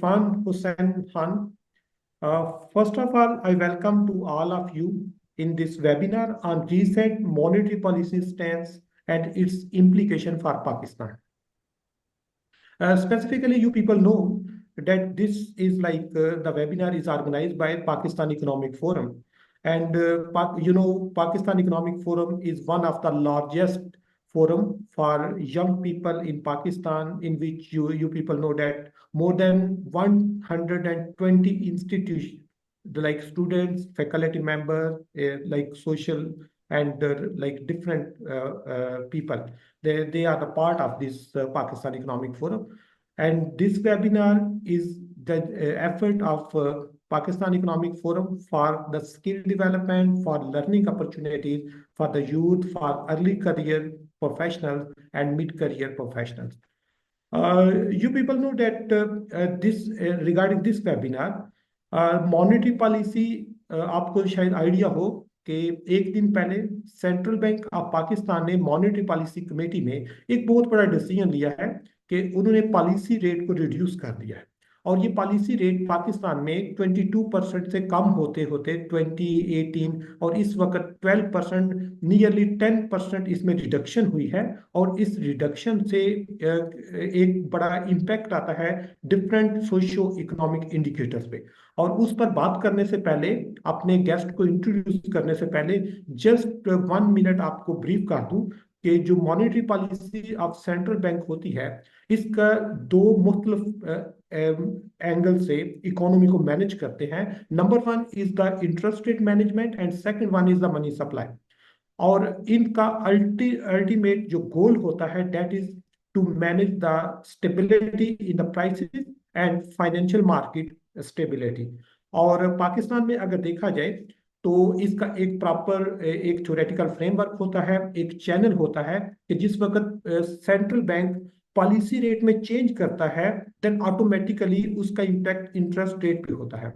Irfan Hussain Khan. First of all, I welcome to all of you in this webinar on recent monetary policy stance and its implication for Pakistan. Specifically, you people know that this is the webinar is organized by Pakistan Economic Forum. And Pakistan Economic Forum is one of the largest forum for young people in Pakistan, in which you people know that more than 120 institutions, like students, faculty members, like social and like different people, they are the part of this Pakistan Economic Forum. And this webinar is the effort of Pakistan Economic Forum for the skill development, for learning opportunities for the youth, for early career professionals and mid-career professionals. You people know that this regarding this webinar, monetary policy आपको शायद idea हो कि एक दिन पहले central bank of Pakistan ने monetary policy committee में एक बहुत बड़ा डिसीजन लिया है कि उन्होंने पॉलिसी रेट को रिड्यूस कर दिया है। और ये पॉलिसी रेट पाकिस्तान में 22% से कम होते होते 2018 और इस वक्त 12%, नियरली 10% इसमें रिडक्शन हुई है। और इस रिडक्शन से एक बड़ा इम्पैक्ट आता है डिफरेंट सोशियो इकोनॉमिक इंडिकेटर्स पे। और उस पर बात करने से पहले, अपने गेस्ट को इंट्रोड्यूस करने से पहले जस्ट 1 मिनट आपको ब्रीफ कर दूं कि जो monetary policy of central bank होती है, इसका दो मुख्तलिफ एंगल से इकोनॉमी को मैनेज करते हैं। Number 1 is the interest rate management and second 1 is the money supply. और इनका अल्टीमेट जो गोल होता है, that is to manage the stability in the prices and financial market stability. और पाकिस्तान में अगर देखा जाए तो इसका एक प्रॉपर एक थ्योरेटिकल फ्रेमवर्क होता है, एक चैनल होता है कि जिस वक्त सेंट्रल बैंक पॉलिसी रेट में चेंज करता है, देन ऑटोमेटिकली उसका इम्पैक्ट इंटरेस्ट रेट पे होता है।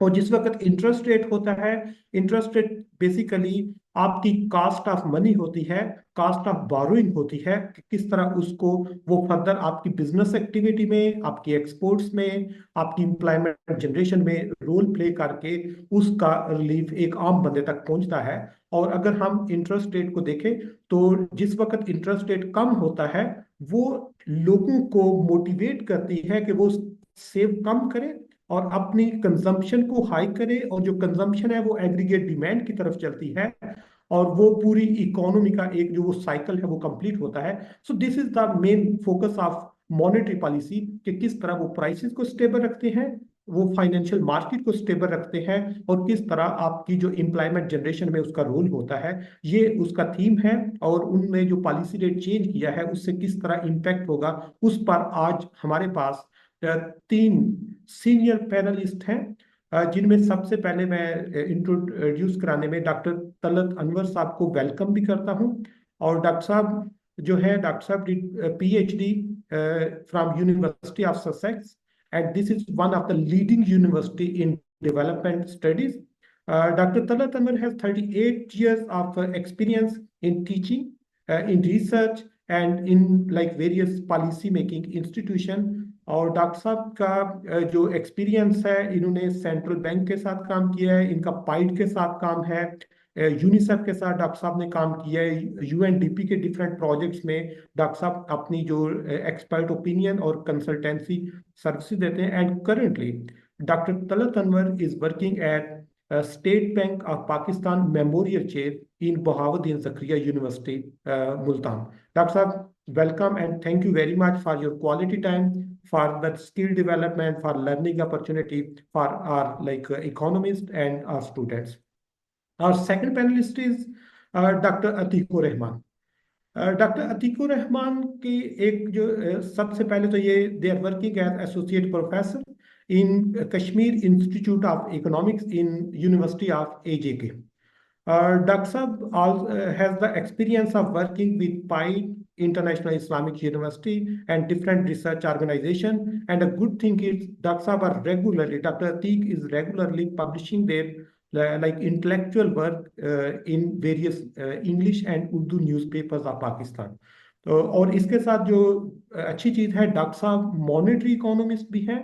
और जिस वक्त इंटरेस्ट रेट होता है, इंटरेस्ट रेट बेसिकली आपकी कास्ट ऑफ मनी होती है, कास्ट ऑफ बोरोइंग होती है कि किस तरह उसको वो फर्दर आपकी बिजनेस एक्टिविटी में, आपकी एक्सपोर्ट्स में, आपकी एम्प्लॉयमेंट जनरेशन में रोल प्ले करके उसका रिलीफ एक आम बंदे तक पहुंचता है। और अगर हम इंटरेस्ट रेट को देखें तो जिस वक्त इंटरेस्ट रेट कम होता है, वो लोगों को मोटिवेट करती है कि वो सेव कम करें और अपनी कंजम्पशन को हाई करे। और जो कंजम्पशन है वो एग्रीगेट डिमांड की तरफ चलती है और वो पूरी इकोनॉमी का एक जो वो साइकिल है वो कंप्लीट होता है। So this is the main focus of monetary policy कि किस तरह वो प्राइसेस को स्टेबल रखते हैं, वो फाइनेंशियल मार्केट को स्टेबल रखते हैं और किस तरह आपकी जो एम्प्लॉयमेंट जनरेशन में उसका रोल होता है, ये उसका थीम है। और उनने जो पॉलिसी रेट चेंज किया है उससे किस तरह इम्पैक्ट होगा, उस पर आज हमारे पास 3 सीनियर पैनलिस्ट हैं, जिनमें सबसे पहले मैं इंट्रोड्यूस कराने में डॉक्टर तलत अनवर साहब को वेलकम भी करता हूं। और डॉक्टर साहब जो है, डॉक्टर साहब did PhD from university of Sussex and this is one of the leading university in development studies. Dr. Talat Anwar has 38 years of experience in teaching, in research and in like various policy making institution। और doctor साहब का जो experience है, इन्होंने central bank के साथ काम किया है, इनका पाइड के साथ काम है, यूनिसेफ के साथ डॉक्टर साहब ने काम किया है, UNDP के डिफरेंट प्रोजेक्ट्स में डॉक्टर साहब अपनी जो एक्सपर्ट ओपिनियन और कंसल्टेंसी सर्विसेज देते हैं। And currently doctor Talat Anwar is working at state bank of Pakistan memorial chair in Bahauddin Zakaria university Multan. Doctor साहब, welcome and thank you very much for your quality time, for the skill development, for learning opportunity for our like economists and our students. Our second panelist is Dr. Atikur Rahman. Doctor Atikur Rahman की एक जो सबसे पहले तो ये they are working as associate professor in Kashmir institute of economics in university of AJK. Dr. Saab has the experience of working with PIDE, International Islamic University, and different research organization. And a good thing is Dr. Saab are regularly, Dr. Atiq is regularly publishing their like intellectual work in various English and Urdu newspapers of Pakistan. तो और इसके साथ जो अच्छी चीज़ है, doctor साहब monetary economist भी हैं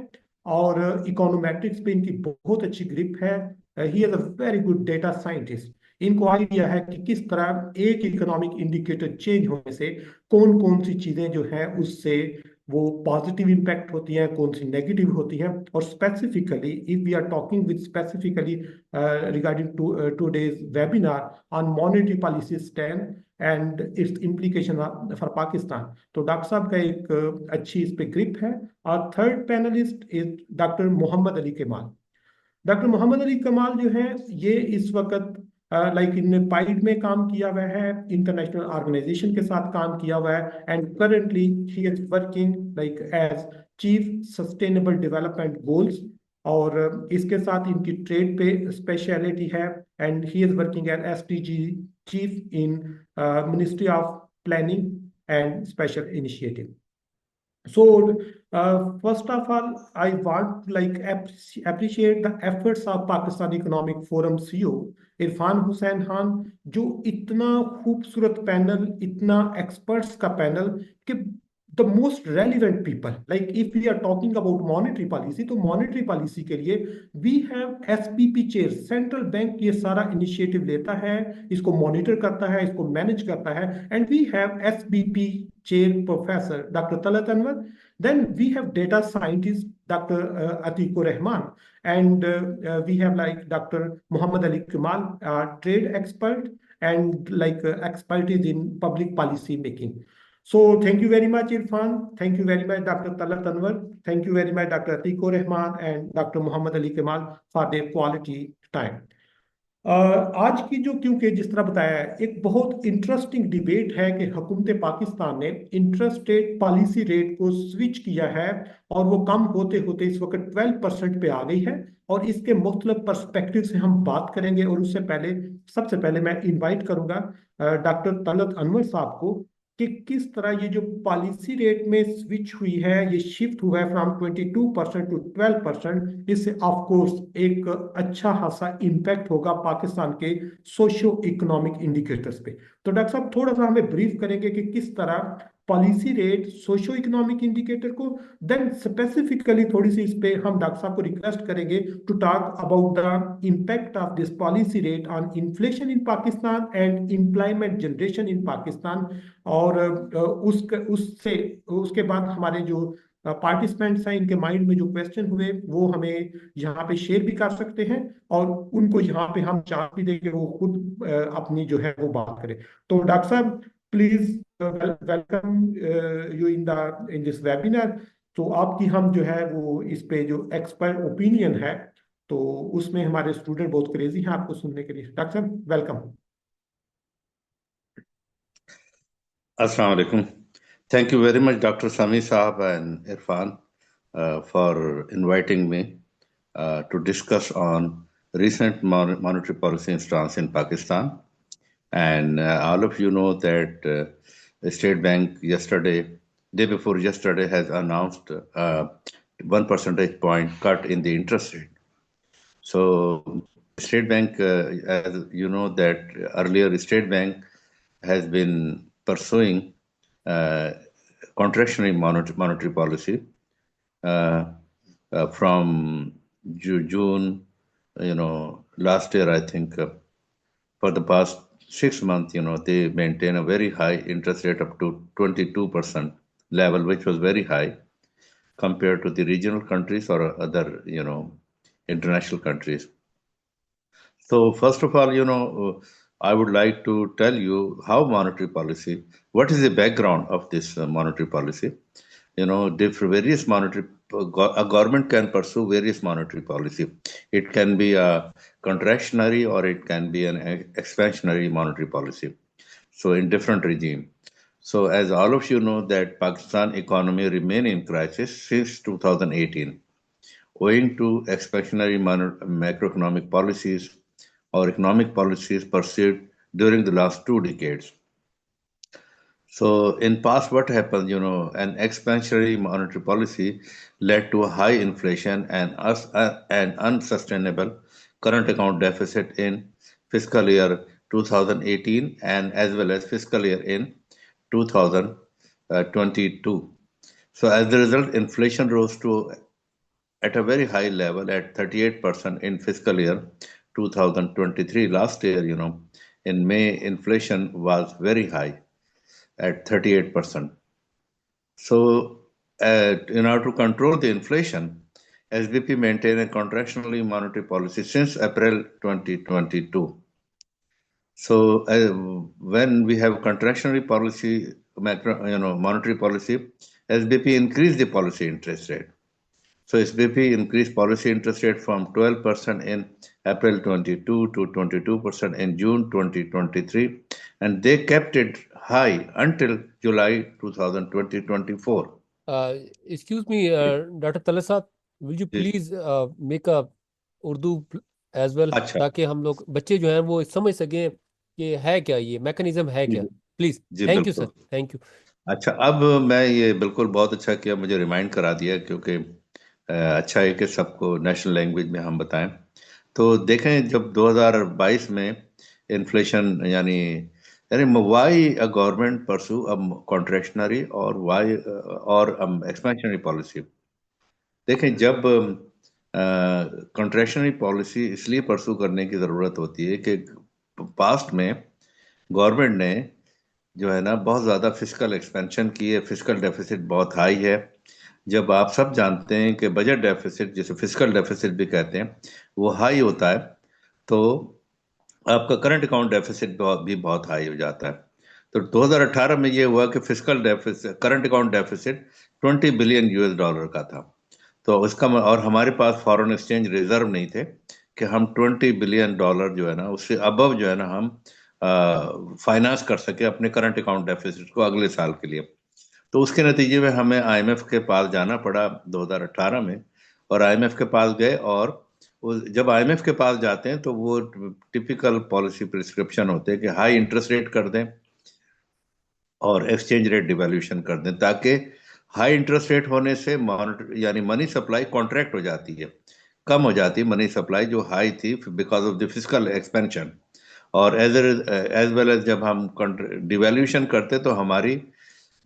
और इकोनोमेट्रिक्स पे इनकी बहुत अच्छी ग्रिप है। He is a very good data scientist. इनको आइडिया है कि किस तरह एक इकोनॉमिक इंडिकेटर चेंज होने से कौन कौन सी चीजें जो है उससे वो पॉजिटिव इम्पैक्ट होती हैं, कौन सी नेगेटिव होती हैं। और specifically if we are talking with specifically regarding today's webinar on monetary policy stand and its implication for Pakistan, तो डॉक्टर साहब का एक अच्छी इस पे ग्रिप है। और third panelist is doctor Mohammad Ali Kamal. Doctor Mohammad Ali कमाल जो है ये इस वक्त लाइक इनने पाइड में काम किया हुआ है, इंटरनेशनल ऑर्गेनाइजेशन के साथ काम किया हुआ है, and currently he is working like as chief sustainable development goals. और इसके साथ इनकी ट्रेड पे स्पेशलिटी है, and he is working as SDG chief in ministry of planning and special initiative. So, first of all, I want to like appreciate the efforts of Pakistan Economic Forum CEO Irfan Hussain Khan, जो इतना खूबसूरत panel, इतना experts का panel कि the most relevant people like if we are talking about monetary policy, तो monetary policy के लिए we have SBP chair, central bank ये सारा इनिशिएटिव लेता है, इसको मॉनिटर करता है, इसको मैनेज करता है, and we have SBP chair professor Dr. Talat Anwar. Then we have data scientist Dr. Atikur Rahman, and we have like Dr. Muhammad Ali Kamal, trade expert and like expertise in public policy making. So thank you very much Irfan, thank you very much Dr. Talat Anwar, thank you very much Dr. Atikur Rahman and Dr. Muhammad Ali Kamal for their quality time. आज की जो, क्योंकि जिस तरह बताया है, एक बहुत इंटरेस्टिंग डिबेट है कि हुकूमत पाकिस्तान ने इंटरेस्ट रेट पॉलिसी रेट को स्विच किया है, और वो कम होते होते इस वक्त 12% पे आ गई है। और इसके मुख्तलिफ पर्सपेक्टिव से हम बात करेंगे, और उससे पहले सबसे पहले मैं इनवाइट करूंगा डॉक्टर तलत अनवर साहब को कि किस तरह ये जो पॉलिसी रेट में स्विच हुई है, ये शिफ्ट हुआ है फ्रॉम 22% टू 12%, इससे ऑफ कोर्स एक अच्छा खासा इम्पैक्ट होगा पाकिस्तान के सोशो इकोनॉमिक इंडिकेटर्स पे। तो डॉक्टर साहब थोड़ा सा हमें ब्रीफ करेंगे कि किस तरह policy rate socio economic indicator को, देन स्पेसिफिकली थोड़ी सी इस पे हम डॉक्टर साहब को रिक्वेस्ट करेंगे to talk about the impact of this policy rate on inflation in Pakistan and employment generation in Pakistan. और उससे उसके बाद हमारे जो पार्टिसिपेंट्स हैं, इनके माइंड में जो क्वेश्चन हुए वो हमें यहाँ पे शेयर भी कर सकते हैं, और उनको यहाँ पे हम चांस भी देंगे वो खुद अपनी जो है वो बात करें। तो डॉक्टर साहब please welcome you in this webinar. तो आपकी हम जो है वो इस पे जो एक्सपर्ट ओपिनियन है, तो उसमें हमारे स्टूडेंट बहुत क्रेजी हैं आपको सुनने के लिए। डॉक्टर साहब welcome. Assalamu alaikum. Thank you very much, Dr. Sami Saab and Irfan, for inviting me to discuss on recent monetary policy stance in Pakistan. And all of you know that the State Bank day before yesterday, has announced 1 percentage point cut in the interest rate. So State Bank, as you know, that earlier State Bank has been pursuing contractionary monetary policy from June, last year, I think, for the past 6 months, they maintain a very high interest rate up to 22% level, which was very high compared to the regional countries or other, international countries. So first of all, I would like to tell you how monetary policy, what is the background of this monetary policy. Different various a government can pursue various monetary policy. It can be a contractionary or it can be an expansionary monetary policy. So in different regime. So as all of you know that Pakistan economy remain in crisis since 2018, owing to expansionary macroeconomic policies or economic policies pursued during the last 2 decades. So in past, what happened, an expansionary monetary policy led to a high inflation and an unsustainable current account deficit in fiscal year 2018 and as well as fiscal year in 2022. So as a result, inflation rose to at a very high level at 38% in fiscal year 2023. Last year, in May, inflation was very high at 38%. So, in order to control the inflation, SBP maintained a contractionary monetary policy since April 2022. So, when we have contractionary policy, monetary policy, SBP increased the policy interest rate. So SBP increased policy interest rate from 12% in April 22 to 22% in June 2023, and they kept it high until July 2024. Excuse me, Dr. Talesab, will you please make a Urdu as well, अच्छा ताकि हम लोग बच्चे जो हैं वो समझ सकें कि है क्या, ये मैकेनिज्म है क्या. प्लीज. जी थैंक यू बिल्कुल. सर. Thank you. अच्छा, अब मैं ये बिल्कुल बहुत अच्छा किया, मुझे रिमाइंड करा दिया, क्योंकि अच्छा है कि सबको नेशनल लैंग्वेज में हम बताएं. तो देखें, जब 2022 में इन्फ्लेशन यानी why a government pursue a contractionary और वाई और एक्सपेंशनरी पॉलिसी. देखें, जब कॉन्ट्रैक्शनरी पॉलिसी इसलिए परसू करने की ज़रूरत होती है कि पास्ट में गवर्नमेंट ने जो है ना बहुत ज़्यादा फिजिकल एक्सपेंशन की है, फिजिकल डेफिसिट बहुत हाई है. जब आप सब जानते हैं कि बजट डेफिसिट, जिसे फिजिकल डेफिसिट भी कहते हैं, वो हाई होता है, तो आपका करंट अकाउंट डेफिसिट भी बहुत हाई हो जाता है. तो 2018 में ये हुआ कि physical deficit, current account deficit $20 billion का था. तो उसका और हमारे पास फॉरेन एक्सचेंज रिजर्व नहीं थे कि हम $20 बिलियन जो है ना, उससे अबव जो है ना हम फाइनेंस कर सके अपने करंट अकाउंट डेफिसिट को अगले साल के लिए. तो उसके नतीजे में हमें आईएमएफ के पास जाना पड़ा 2018 में, और आईएमएफ के पास गए, और जब आईएमएफ के पास जाते हैं तो वो टिपिकल पॉलिसी प्रिस्क्रिप्शन होते हैं कि हाई इंटरेस्ट रेट कर दें और एक्सचेंज रेट डिवैल्यूएशन कर दें, ताकि हाई इंटरेस्ट रेट होने से यानी मनी सप्लाई कॉन्ट्रैक्ट हो जाती है, कम हो जाती है मनी सप्लाई जो हाई थी because of the physical expansion. और एज वेल एज जब हम डिवैल्यूएशन करते तो हमारी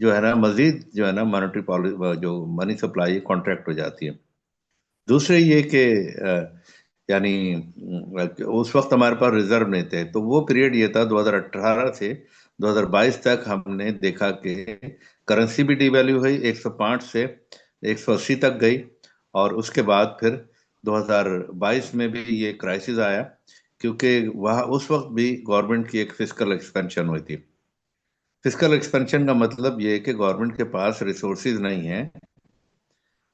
जो है ना मजीद जो है ना मॉनेटरी पॉलिसी, जो मनी सप्लाई कॉन्ट्रैक्ट हो जाती है. दूसरे ये कि यानी उस वक्त हमारे पास रिजर्व नहीं थे, तो वो पीरियड ये था 2018 से 2022 तक हमने देखा कि करेंसी भी डिवैल्यू हुई, 105 से 180 तक गई, और उसके बाद फिर 2022 में भी ये क्राइसिस आया, क्योंकि वहाँ उस वक्त भी गवर्नमेंट की एक फिजिकल एक्सपेंशन हुई थी. फिजिकल एक्सपेंशन का मतलब ये है कि गवर्नमेंट के पास रिसोर्सेज नहीं है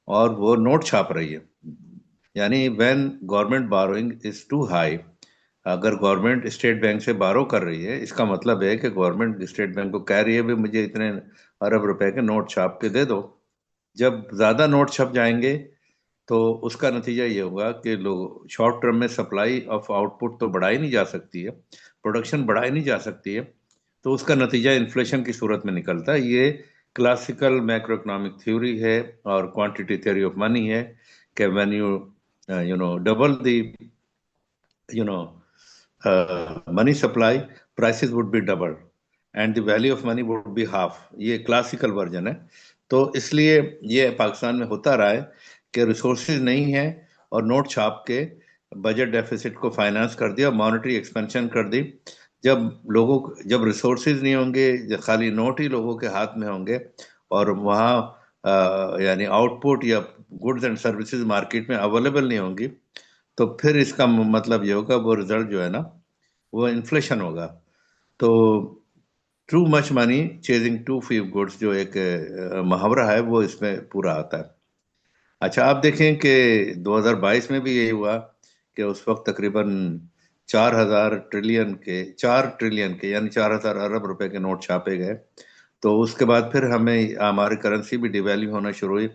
और वो नोट छाप रही है. यानी when government borrowing is too high, अगर गवर्नमेंट स्टेट बैंक से बारो कर रही है, इसका मतलब है कि गवर्नमेंट स्टेट बैंक को कह रही है भी मुझे इतने अरब रुपए के नोट छाप के दे दो. जब ज्यादा नोट छप जाएंगे तो उसका नतीजा ये होगा कि लोग शॉर्ट टर्म में सप्लाई ऑफ आउटपुट तो बढ़ाई नहीं जा सकती है, प्रोडक्शन बढ़ाई नहीं जा सकती है, तो उसका नतीजा इन्फ्लेशन की सूरत में निकलता है. ये क्लासिकल मैक्रो इकोनॉमिक थ्योरी है और क्वांटिटी थ्योरी ऑफ मनी है कि when U double the money supply, prices would be double and the value of money would be half. ये क्लासिकल वर्जन है. तो इसलिए ये पाकिस्तान में होता रहा है कि रिसोर्सेज नहीं है और नोट छाप के बजट डेफिसिट को फाइनेंस कर दिया, मॉनेटरी एक्सपेंशन कर दी. जब रिसोर्सेज नहीं होंगे, खाली नोट ही लोगों के हाथ में होंगे, और वहाँ यानी आउटपुट या गुड्स एंड सर्विसेज मार्केट में अवेलेबल नहीं होंगी, तो फिर इसका मतलब ये होगा, वो रिजल्ट जो है ना वो इन्फ्लेशन होगा. तो too much money chasing too few goods, जो एक मुहावरा है, वो इसमें पूरा आता है. अच्छा, आप देखें कि 2022 में भी यही हुआ कि उस वक्त तकरीबन 4 ट्रिलियन के यानी 4,000 अरब रुपए के नोट छापे गए. तो उसके बाद फिर हमें हमारी करेंसी भी डिवैल्यू होना शुरू हुई,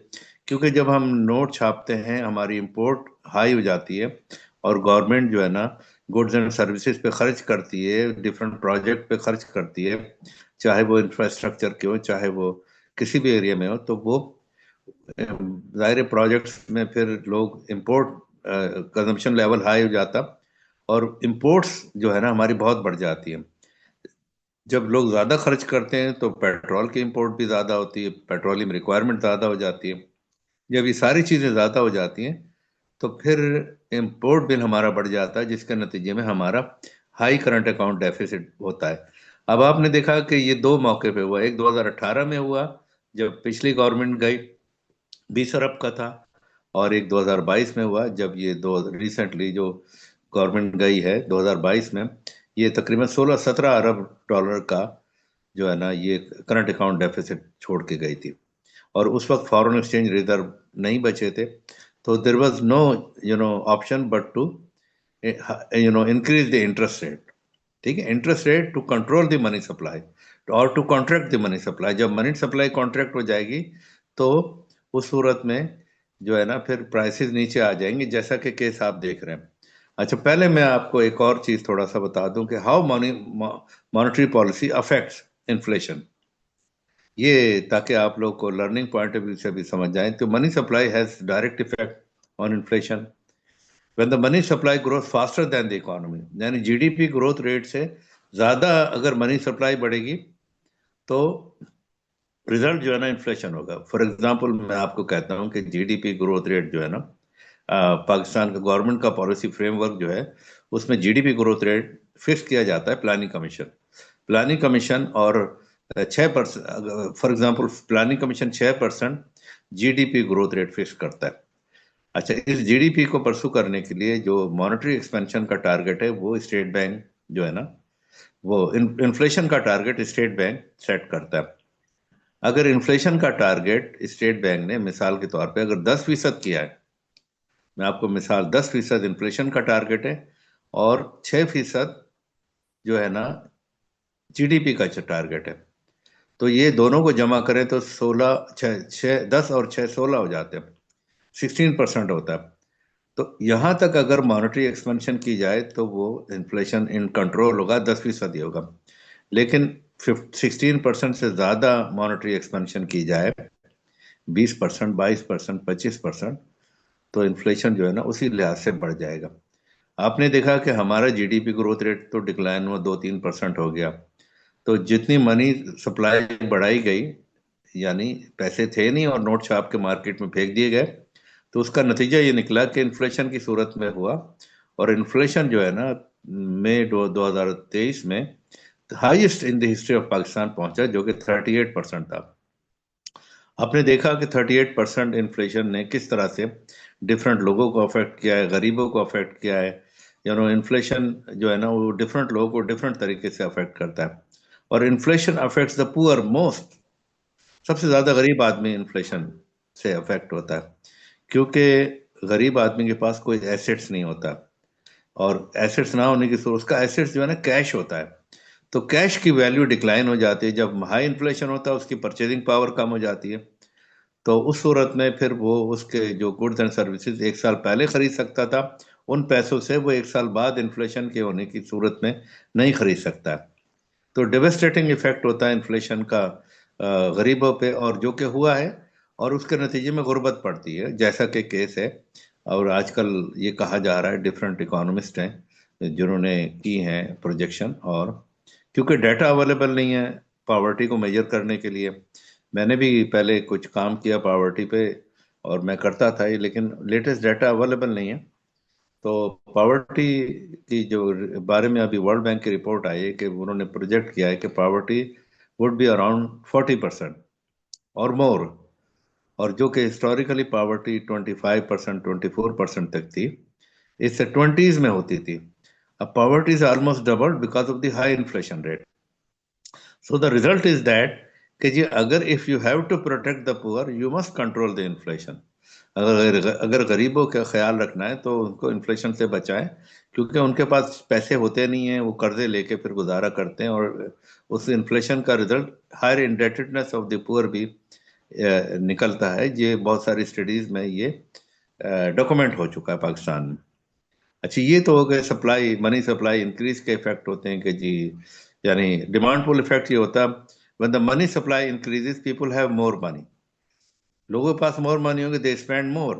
क्योंकि जब हम नोट छापते हैं हमारी इंपोर्ट हाई हो जाती है, और गवर्नमेंट जो है ना गुड्स एंड सर्विसेज पे खर्च करती है, डिफरेंट प्रोजेक्ट पे खर्च करती है, चाहे वो इंफ्रास्ट्रक्चर के हो, चाहे वो किसी भी एरिया में हो. तो वो ज़ाहिर प्रोजेक्ट्स में फिर लोग इंपोर्ट कंजम्पशन लेवल हाई हो जाता, और इंपोर्ट्स जो है ना हमारी बहुत बढ़ जाती है. जब लोग ज़्यादा खर्च करते हैं तो पेट्रोल की इंपोर्ट भी ज़्यादा होती है, पेट्रोलियम रिक्वायरमेंट ज़्यादा हो जाती है. जब ये सारी चीजें ज्यादा हो जाती हैं तो फिर इम्पोर्ट बिल हमारा बढ़ जाता है, जिसके नतीजे में हमारा हाई करंट अकाउंट डेफिसिट होता है। अब आपने देखा कि ये दो मौके पे हुआ, एक 2018 में हुआ जब पिछली गवर्नमेंट गई 20 अरब का था, और एक 2022 में हुआ जब ये दो रिसेंटली जो गवर्नमेंट गई है 2022 में, ये तकरीबन 16-17 अरब डॉलर का जो है ना ये करंट अकाउंट डेफिसिट छोड़ के गई थी। और उस वक्त फॉरेन एक्सचेंज रिजर्व नहीं बचे थे, तो there was no option but to increase the interest rate. ठीक है, interest rate to control the money supply और to contract the money supply. जब मनी सप्लाई कॉन्ट्रैक्ट हो जाएगी तो उस सूरत में जो है ना फिर प्राइसेस नीचे आ जाएंगे, जैसा कि केस आप देख रहे हैं। अच्छा, पहले मैं आपको एक और चीज थोड़ा सा बता दूं कि how monetary policy affects inflation, ये ताकि आप लोग को लर्निंग पॉइंट ऑफ व्यू से भी समझ जाए। तो money supply has direct effect on inflation when the money supply growth faster than the economy, यानी जीडीपी ग्रोथ रेट से ज्यादा अगर मनी सप्लाई बढ़ेगी तो रिजल्ट जो है ना इन्फ्लेशन होगा। फॉर एग्जांपल मैं आपको कहता हूँ कि जीडीपी ग्रोथ रेट जो है ना पाकिस्तान का गवर्नमेंट का पॉलिसी फ्रेमवर्क जो है उसमें जीडीपी ग्रोथ रेट फिक्स किया जाता है प्लानिंग कमीशन और 6%, for example planning commission 6% GDP growth rate fix करता है। अच्छा, इस जीडीपी को परसू करने के लिए जो मॉनेटरी एक्सपेंशन का टारगेट है वो स्टेट बैंक जो है ना वो इन्फ्लेशन का टारगेट स्टेट बैंक सेट करता है। अगर इन्फ्लेशन का टारगेट स्टेट बैंक ने मिसाल के तौर पे अगर 10% किया है, मैं आपको मिसाल 10% इन्फ्लेशन का टारगेट है और 6% जो है ना जीडीपी का टारगेट है, तो ये दोनों को जमा करें तो 10 और 6 16 हो जाते हैं, 16% होता है। तो यहां तक अगर मॉनेटरी एक्सपेंशन की जाए तो वो इन्फ्लेशन इन कंट्रोल होगा, 10% ही होगा। लेकिन 16% से ज्यादा मॉनेटरी एक्सपेंशन की जाए, 20%, 22%, 25%, तो इन्फ्लेशन जो है ना उसी लिहाज से बढ़ जाएगा। आपने देखा कि हमारा जीडीपी ग्रोथ रेट तो डिक्लाइन हुआ 2-3% हो गया, तो जितनी मनी सप्लाई बढ़ाई गई, यानी पैसे थे नहीं और नोट छाप के मार्केट में फेंक दिए गए, तो उसका नतीजा ये निकला कि इन्फ्लेशन की सूरत में हुआ। और इन्फ्लेशन जो है ना मई 2023 में highest in the history of Pakistan पहुंचा, जो कि 38% था। आपने देखा कि 38% इन्फ्लेशन ने किस तरह से डिफरेंट लोगों को अफेक्ट किया है, गरीबों को अफेक्ट किया है। इन्फ्लेशन जो है ना वो डिफरेंट लोगों को डिफरेंट तरीके से अफेक्ट करता है, और inflation affects the poor most. सबसे ज्यादा गरीब आदमी इन्फ्लेशन से अफेक्ट होता है, क्योंकि गरीब आदमी के पास कोई एसेट्स नहीं होता, और एसेट्स ना होने की सूरत, उसका एसेट्स जो है ना कैश होता है, तो कैश की वैल्यू डिक्लाइन हो जाती है। जब हाई इन्फ्लेशन होता है उसकी परचेजिंग पावर कम हो जाती है, तो उस सूरत में फिर वो उसके जो गुड्स एंड सर्विसेज एक साल पहले खरीद सकता था, उन पैसों से वो एक साल बाद इन्फ्लेशन के होने की सूरत में नहीं खरीद सकता है। तो डेवेस्टेटिंग इफेक्ट होता है इन्फ्लेशन का गरीबों पे, और जो कि हुआ है, और उसके नतीजे में गुर्बत पड़ती है, जैसा कि केस है। और आजकल ये कहा जा रहा है, डिफरेंट इकोनॉमिस्ट हैं जिन्होंने की हैं प्रोजेक्शन, और क्योंकि डाटा अवेलेबल नहीं है पॉवर्टी को मेजर करने के लिए। मैंने भी पहले कुछ काम किया पॉवर्टी पे और मैं करता था, लेकिन लेटेस्ट डाटा अवेलेबल नहीं है। तो पॉवर्टी की जो बारे में अभी वर्ल्ड बैंक की रिपोर्ट आई है कि उन्होंने प्रोजेक्ट किया है कि पॉवर्टी वुड बी अराउंड 40% और मोर, और जो कि हिस्टोरिकली पॉवर्टी 25%, 24% तक थी, इससे 20s में होती थी। अब poverty is almost doubled because of the high inflation rate. So the result is that कि जी अगर if you have to protect the poor you must control the inflation. अगर गरीबों का ख्याल रखना है तो उनको इन्फ्लेशन से बचाएं, क्योंकि उनके पास पैसे होते नहीं हैं, वो कर्जे लेके फिर गुजारा करते हैं, और उस इन्फ्लेशन का result higher indebtedness of the poor भी निकलता है। ये बहुत सारी स्टडीज में ये डॉक्यूमेंट हो चुका है पाकिस्तान में। अच्छा, ये तो हो गए सप्लाई, मनी सप्लाई इंक्रीज के इफेक्ट होते हैं कि जी, यानी डिमांड पुल इफेक्ट ये होता है when the money supply increases people have more money. लोगों के पास मोर मनी होगी, they spend more,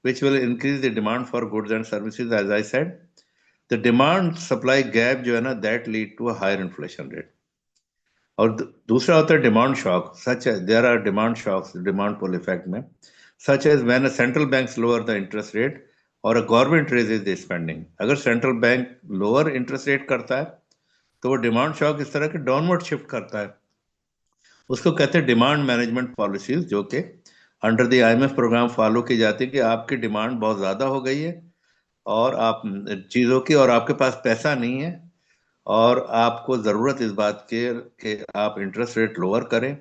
which will increase the demand for goods and services, as I said. The demand supply gap जो है ना that lead to a higher inflation rate. और दूसरा होता है डिमांड शॉक, सच है, there are demand shocks demand pull effect में। such as when a central banks lower the interest rate or a government raises the spending. अगर central bank lower interest rate करता है तो वो डिमांड शॉक इस तरह के डाउनवर्ड शिफ्ट करता है, उसको कहते हैं डिमांड मैनेजमेंट पॉलिसीज, जो कि under the IMF programme follow की जाती है कि आपकी डिमांड बहुत ज़्यादा हो गई है और आप चीज़ों की, और आपके पास पैसा नहीं है और आपको ज़रूरत इस बात की कि आप इंटरेस्ट रेट लोअर करें।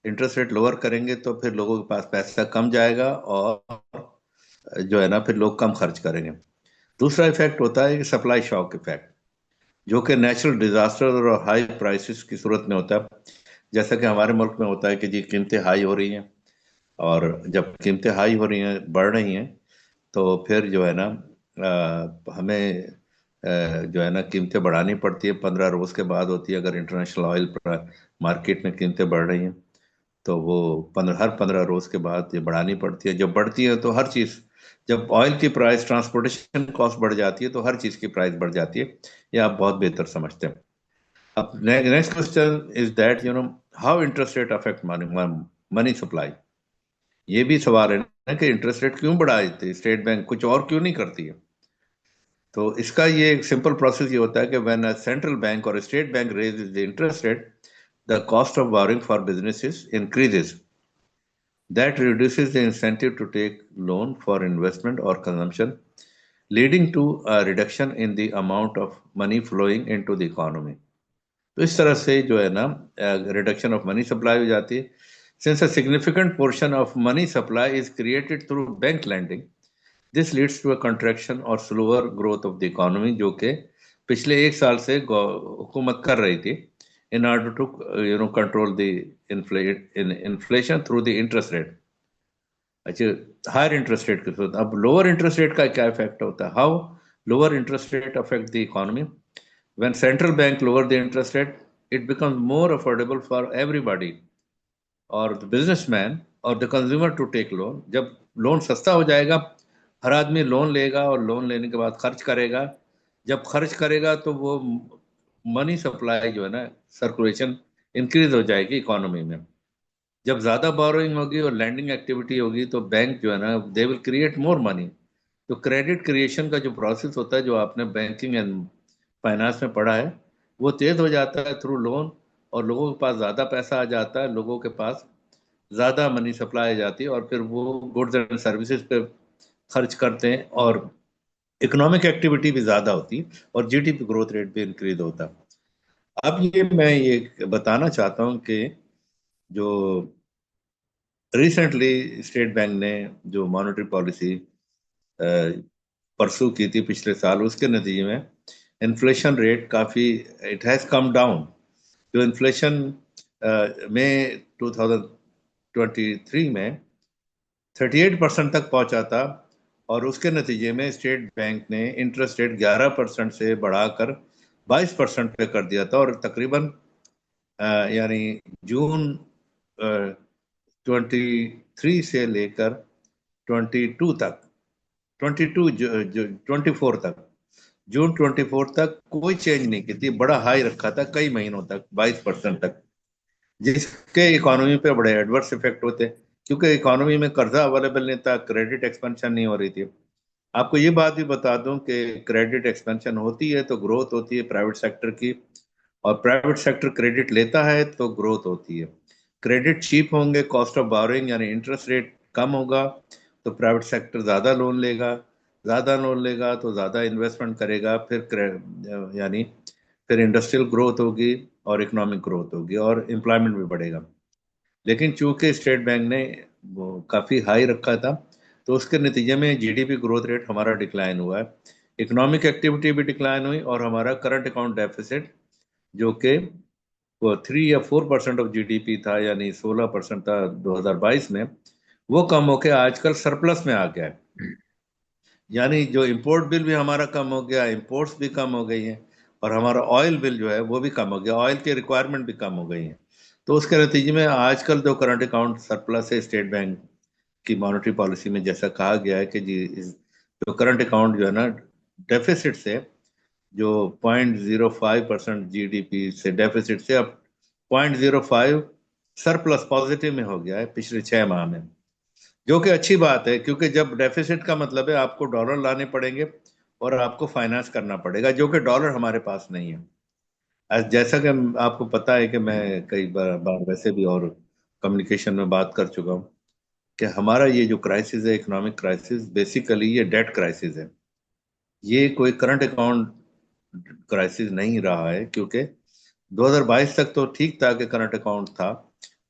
इंटरेस्ट रेट लोअर करेंगे तो फिर लोगों के पास पैसा कम जाएगा और जो है ना फिर लोग कम खर्च करेंगे। दूसरा इफेक्ट होता है कि सप्लाई शॉक इफेक्ट, जो कि नेचुरल डिजास्टर और हाई प्राइसेस की सूरत में होता है। जैसा कि हमारे मुल्क में होता है कि जी कीमतें हाई हो रही हैं, और जब कीमतें हाई हो रही हैं, बढ़ रही हैं, तो फिर जो है ना हमें जो है ना कीमतें बढ़ानी पड़ती है। 15 रोज के बाद होती है। अगर इंटरनेशनल ऑयल मार्केट में कीमतें बढ़ रही हैं तो वो हर 15 रोज के बाद ये बढ़ानी पड़ती है। जब बढ़ती है तो हर चीज़, जब ऑयल की प्राइस, ट्रांसपोर्टेशन कॉस्ट बढ़ जाती है तो हर चीज़ की प्राइस बढ़ जाती है। ये आप बहुत बेहतर समझते हैं। अब next question is that how interest rate affect money supply. ये भी सवाल है ना कि इंटरेस्ट रेट क्यों बढ़ाई थी स्टेट बैंक, कुछ और क्यों नहीं करती है। तो इसका ये एक सिंपल प्रोसेस ये होता है कि व्हेन अ सेंट्रल बैंक और state bank raises the interest rate, the cost of borrowing for businesses increases. That reduces the incentive to take loan for investment or consumption, leading to a reduction in the amount of money flowing into the economy. तो इस तरह से जो है ना reduction of money supply हो जाती है। Since a significant portion of money supply is created through bank lending, this leads to a contraction or slower growth of the economy, जो कि पिछले एक साल से हुकूमत कर रही थी in order to control the inflation through the interest rate. अच्छा, हायर इंटरेस्ट रेट की सूरत। अब लोअर इंटरेस्ट रेट का क्या इफेक्ट होता है? How lower interest rate affect the economy? When central bank lower the interest rate, it becomes more affordable for everybody और the businessman और the consumer to take loan. जब loan सस्ता हो जाएगा, हर आदमी लोन लेगा और लोन लेने के बाद खर्च करेगा। जब खर्च करेगा तो वो मनी सप्लाई जो है ना, सर्कुलेशन इंक्रीज हो जाएगी इकोनॉमी में। जब ज्यादा बोरोइंग होगी और लैंडिंग एक्टिविटी होगी तो बैंक जो है ना, they will create more money. तो क्रेडिट क्रिएशन का जो प्रोसेस होता है, जो आपने बैंकिंग एंड फाइनेंस में पढ़ा है, वो तेज हो जाता है थ्रू लोन, और लोगों के पास ज्यादा पैसा आ जाता है, लोगों के पास ज्यादा मनी सप्लाई आ जाती है, और फिर वो गुड्स एंड सर्विसेज पे खर्च करते हैं और इकोनॉमिक एक्टिविटी भी ज्यादा होती है और GDP ग्रोथ रेट भी इंक्रीज होता है। अब मैं ये बताना चाहता हूँ कि जो रिसेंटली स्टेट बैंक ने जो मॉनेटरी पॉलिसी परसू की थी पिछले साल, उसके नतीजे में इन्फ्लेशन रेट काफ़ी, इट हैज़ कम डाउन। जो इन्फ्लेशन में 2023 में 38% तक पहुंचा था, और उसके नतीजे में स्टेट बैंक ने इंटरेस्ट रेट 11% से बढ़ाकर 22% पे कर दिया था, और तकरीबन यानी जून 23 से लेकर 22 तक, 24 तक, जून 24 तक कोई चेंज नहीं की थी। बड़ा हाई रखा था कई महीनों तक, 22% तक, जिसके इकोनॉमी पे बड़े एडवर्स इफेक्ट होते, क्योंकि इकोनॉमी में कर्जा अवेलेबल नहीं था, क्रेडिट एक्सपेंशन नहीं हो रही थी। आपको ये बात भी बता दूं कि क्रेडिट एक्सपेंशन होती है तो ग्रोथ होती है प्राइवेट सेक्टर की, और प्राइवेट सेक्टर क्रेडिट लेता है तो ग्रोथ होती है। क्रेडिट चीप होंगे, कॉस्ट ऑफ बोरोइंग यानी इंटरेस्ट रेट कम होगा, तो प्राइवेट सेक्टर ज़्यादा लोन लेगा, ज़्यादा लोन लेगा तो ज़्यादा इन्वेस्टमेंट करेगा, यानी फिर इंडस्ट्रियल ग्रोथ होगी और इकोनॉमिक ग्रोथ होगी और एम्प्लॉयमेंट भी बढ़ेगा। लेकिन चूंकि स्टेट बैंक ने वो काफ़ी हाई रखा था, तो उसके नतीजे में GDP ग्रोथ रेट हमारा डिक्लाइन हुआ है, इकोनॉमिक एक्टिविटी भी डिक्लाइन हुई, और हमारा करंट अकाउंट डेफिसिट जो कि वो 3 या 4% ऑफ GDP था, यानी 16% था 2022 में, वो कम होके आजकल सरप्लस में आ गया है। यानी जो इंपोर्ट बिल भी हमारा कम हो गया, इंपोर्ट्स भी कम हो गई हैं, और हमारा ऑयल बिल जो है वो भी कम हो गया, ऑयल की रिक्वायरमेंट भी कम हो गई है। तो उसके नतीजे में आजकल जो करंट अकाउंट सरप्लस है स्टेट बैंक की मॉनेटरी पॉलिसी में, जैसा कहा गया है कि जी जो करंट अकाउंट जो है ना डेफिसिट से, जो 0.05% GDP से डेफिसिट से अब 0.05 सरप्लस पॉजिटिव में हो गया है पिछले 6 माह में। जो कि अच्छी बात है, क्योंकि जब डेफिसिट का मतलब है आपको डॉलर लाने पड़ेंगे और आपको फाइनेंस करना पड़ेगा, जो कि डॉलर हमारे पास नहीं है। जैसा कि आपको पता है कि मैं कई बार वैसे भी और कम्युनिकेशन में बात कर चुका हूँ कि हमारा ये जो क्राइसिस है, इकोनॉमिक क्राइसिस, बेसिकली ये डेट क्राइसिस है। ये कोई करंट अकाउंट क्राइसिस नहीं रहा है, क्योंकि 2022 तक तो ठीक था कि करंट अकाउंट था,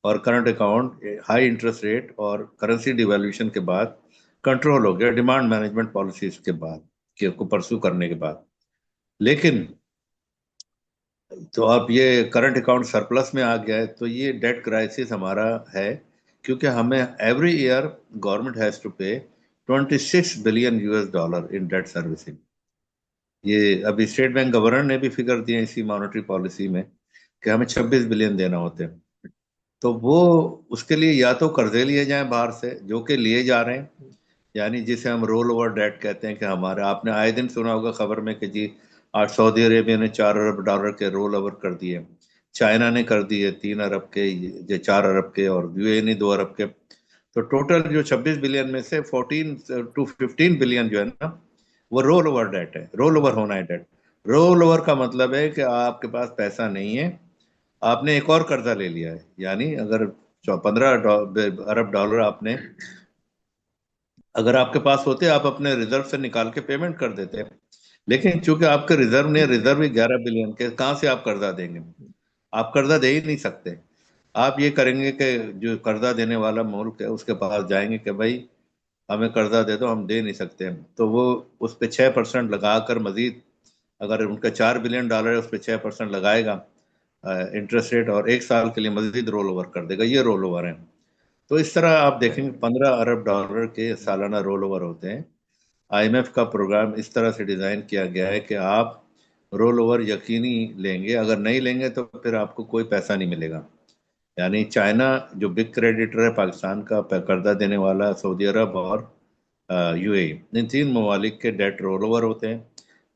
और current account high interest rate और करेंसी डिवैल्यूएशन के बाद कंट्रोल हो गया, डिमांड मैनेजमेंट पॉलिसीज के बाद, के को परसू करने के बाद। लेकिन तो अब ये करंट अकाउंट सरप्लस में आ गया है, तो ये डेट क्राइसिस हमारा है, क्योंकि हमें every year government has to pay 26 billion US dollar in debt servicing. ये अभी स्टेट बैंक गवर्नर ने भी फिगर दिए इसी मॉनेटरी पॉलिसी में कि हमें 26 बिलियन देना होते हैं। तो वो उसके लिए या तो कर्जे लिए जाएं बाहर से, जो कि लिए जा रहे हैं, यानी जिसे हम रोल ओवर डेट कहते हैं, कि हमारे, आपने आए दिन सुना होगा खबर में कि जी आज सऊदी अरेबिया ने 4 अरब डॉलर के रोल ओवर कर दिए, चाइना ने कर दिए 3 अरब के, ये 4 अरब के, और यूएई ने 2 अरब के। तो टोटल जो 26 बिलियन में से 14 टू 15 बिलियन जो है ना, वो रोल ओवर डेट है, रोल ओवर होना है डेट। रोल ओवर का मतलब है कि आपके पास पैसा नहीं है, आपने एक और कर्जा ले लिया है। यानी अगर 15 अरब डॉलर आपने, अगर आपके पास होते, आप अपने रिजर्व से निकाल के पेमेंट कर देते। लेकिन चूंकि आपके रिजर्व ने, रिजर्व ही 11 बिलियन के, कहाँ से आप कर्जा देंगे? आप कर्जा दे ही नहीं सकते। आप ये करेंगे कि जो कर्जा देने वाला मुल्क है उसके पास जाएंगे कि भाई हमें कर्जा दे दो, हम दे नहीं सकते, तो वो उस पर 6% लगाकर मजीद, अगर उनका 4 बिलियन डॉलर है उस पर 6% लगाएगा इंटरेस्ट रेट, और 1 साल के लिए मजीद रोल ओवर कर देगा। ये रोल ओवर है। तो इस तरह आप देखेंगे 15 अरब डॉलर के सालाना रोल ओवर होते हैं। आईएमएफ का प्रोग्राम इस तरह से डिजाइन किया गया है कि आप रोल ओवर यकीनी लेंगे, अगर नहीं लेंगे तो फिर आपको कोई पैसा नहीं मिलेगा। यानी चाइना जो बिग क्रेडिटर है पाकिस्तान का, कर्जा देने वाला, सऊदी अरब और यूएई, इन 3 ममालिक के डेट रोल ओवर होते हैं,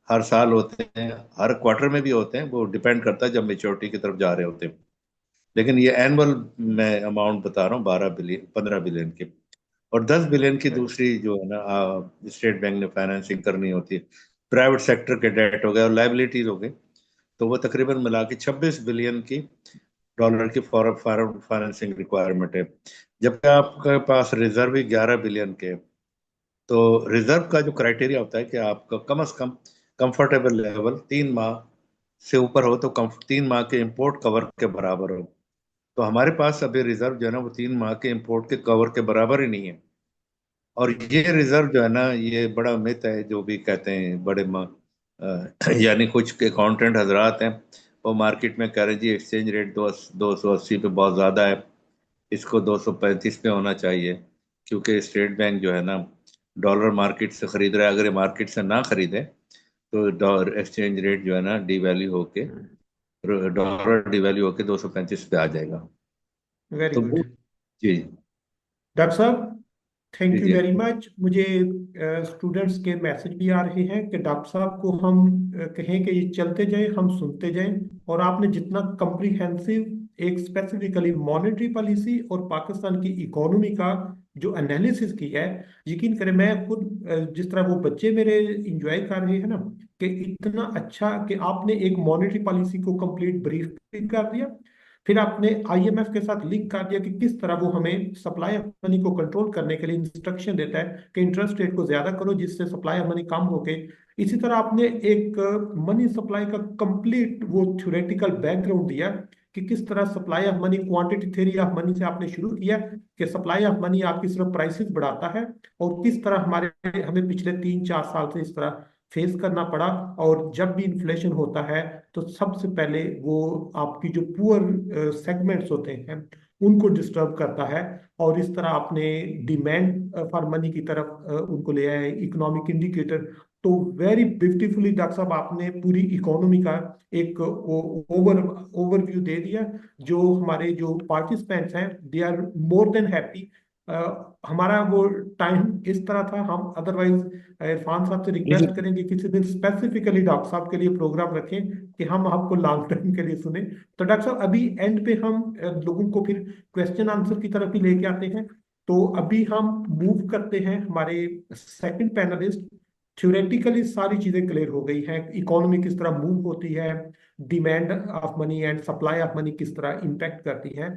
हर साल होते हैं, हर क्वार्टर में भी होते हैं, वो डिपेंड करता है जब मेच्योरिटी की तरफ जा रहे होते हैं। लेकिन ये एनुअल मैं अमाउंट बता रहा हूँ, 12 बिलियन, 15 बिलियन की, और 10 बिलियन की दूसरी जो है ना, स्टेट बैंक ने फाइनेंसिंग करनी होती है। प्राइवेट सेक्टर के डेट हो गए और लाइबिलिटीज हो गई, तो वो तकरीबन मिला के 26 बिलियन की डॉलर की फॉरेन फाइनेंसिंग रिक्वायरमेंट है। जबकि आपके पास रिजर्व ही 11 बिलियन के। तो रिजर्व का जो क्राइटेरिया होता है कि आपका कम से कम कंफर्टेबल लेवल 3 माह से ऊपर हो, तो 3 माह के इंपोर्ट कवर के बराबर हो। तो हमारे पास अभी रिजर्व जो है ना, वो 3 माह के इंपोर्ट के कवर के बराबर ही नहीं है। और ये रिजर्व जो है ना, ये बड़ा मिथ है जो भी कहते हैं बड़े यानी कुछ अकाउंटेंट हजरात हैं, वो मार्केट में कह रहे हैं जी एक्सचेंज रेट 280 पे बहुत ज़्यादा है, इसको 235 पे होना चाहिए, क्योंकि स्टेट बैंक जो है ना डॉलर मार्केट से खरीद रहा है। अगर ये मार्केट से ना खरीदे तो डॉलर एक्सचेंज रेट जो है ना डिवैल्यू होके, डॉलर डिवैल्यू होके 235 पे आ जाएगा। वेरी तो गुड। जी डॉक्टर साहब, जी थैंक यू जी वेरी मच। मुझे स्टूडेंट्स के मैसेज भी आ रहे हैं कि डॉक्टर साहब को हम कहें कि ये चलते जाएं, हम सुनते जाएं। और आपने जितना कम्प्रीहेंसिव एक स्पेसिफिकली मॉनेटरी पॉलिसी और पाकिस्तान की इकोनॉमी का जो एनालिसिस किया है, यकीन करें मैं खुद जिस तरह वो बच्चे मेरे इंजॉय कर रहे हैं ना, कि इतना अच्छा कि आपने एक मॉनेटरी पॉलिसी को कंप्लीट ब्रीफ कर दिया, फिर आपने आईएमएफ के साथ लिंक कर दिया कि किस तरह वो हमें सप्लाई ऑफ मनी को कंट्रोल करने के लिए इंस्ट्रक्शन देता है कि इंटरेस्ट रेट को ज्यादा करो जिससे सप्लाई ऑफ मनी कम हो के। इसी तरह आपने एक मनी सप्लाई का कंप्लीट वो थ्योरेटिकल बैकग्राउंड दिया कि किस तरह supply of money, quantity theory of money से आपने शुरू किया कि सप्लाई ऑफ मनी आपकी सिर्फ प्राइसेस बढ़ाता है, और किस तरह हमारे हमें पिछले 3-4 साल से इस तरह फेस करना पड़ा। और जब भी इन्फ्लेशन होता है तो सबसे पहले वो आपकी जो पुअर सेगमेंट्स होते हैं उनको डिस्टर्ब करता है। और इस तरह आपने डिमांड फॉर मनी की तरफ उनको ले आए इकोनॉमिक इंडिकेटर। तो वेरी ब्यूटीफुली डॉक्टर साहब आपने पूरी इकोनॉमी का एक ओवरव्यू दे दिया। जो हमारे जो पार्टिसिपेंट्स हैं they are more than happy. हमारा वो टाइम इस तरह था, हम अदरवाइज इरफान साहब से जी जी। रिक्वेस्ट करेंगे किसी दिन स्पेसिफिकली डॉक्टर साहब के लिए प्रोग्राम रखें कि हम आपको लॉन्ग टर्म के लिए सुने। तो डॉक्टर साहब अभी एंड पे हम लोगों को फिर क्वेश्चन आंसर की तरफ ही लेके आते हैं। तो अभी हम मूव करते हैं हमारे सेकंड पैनलिस्ट। थ्योरेटिकली सारी चीजें क्लियर हो गई हैं, इकोनॉमी किस तरह मूव होती है, demand of money and supply of money किस तरह इम्पैक्ट करती है,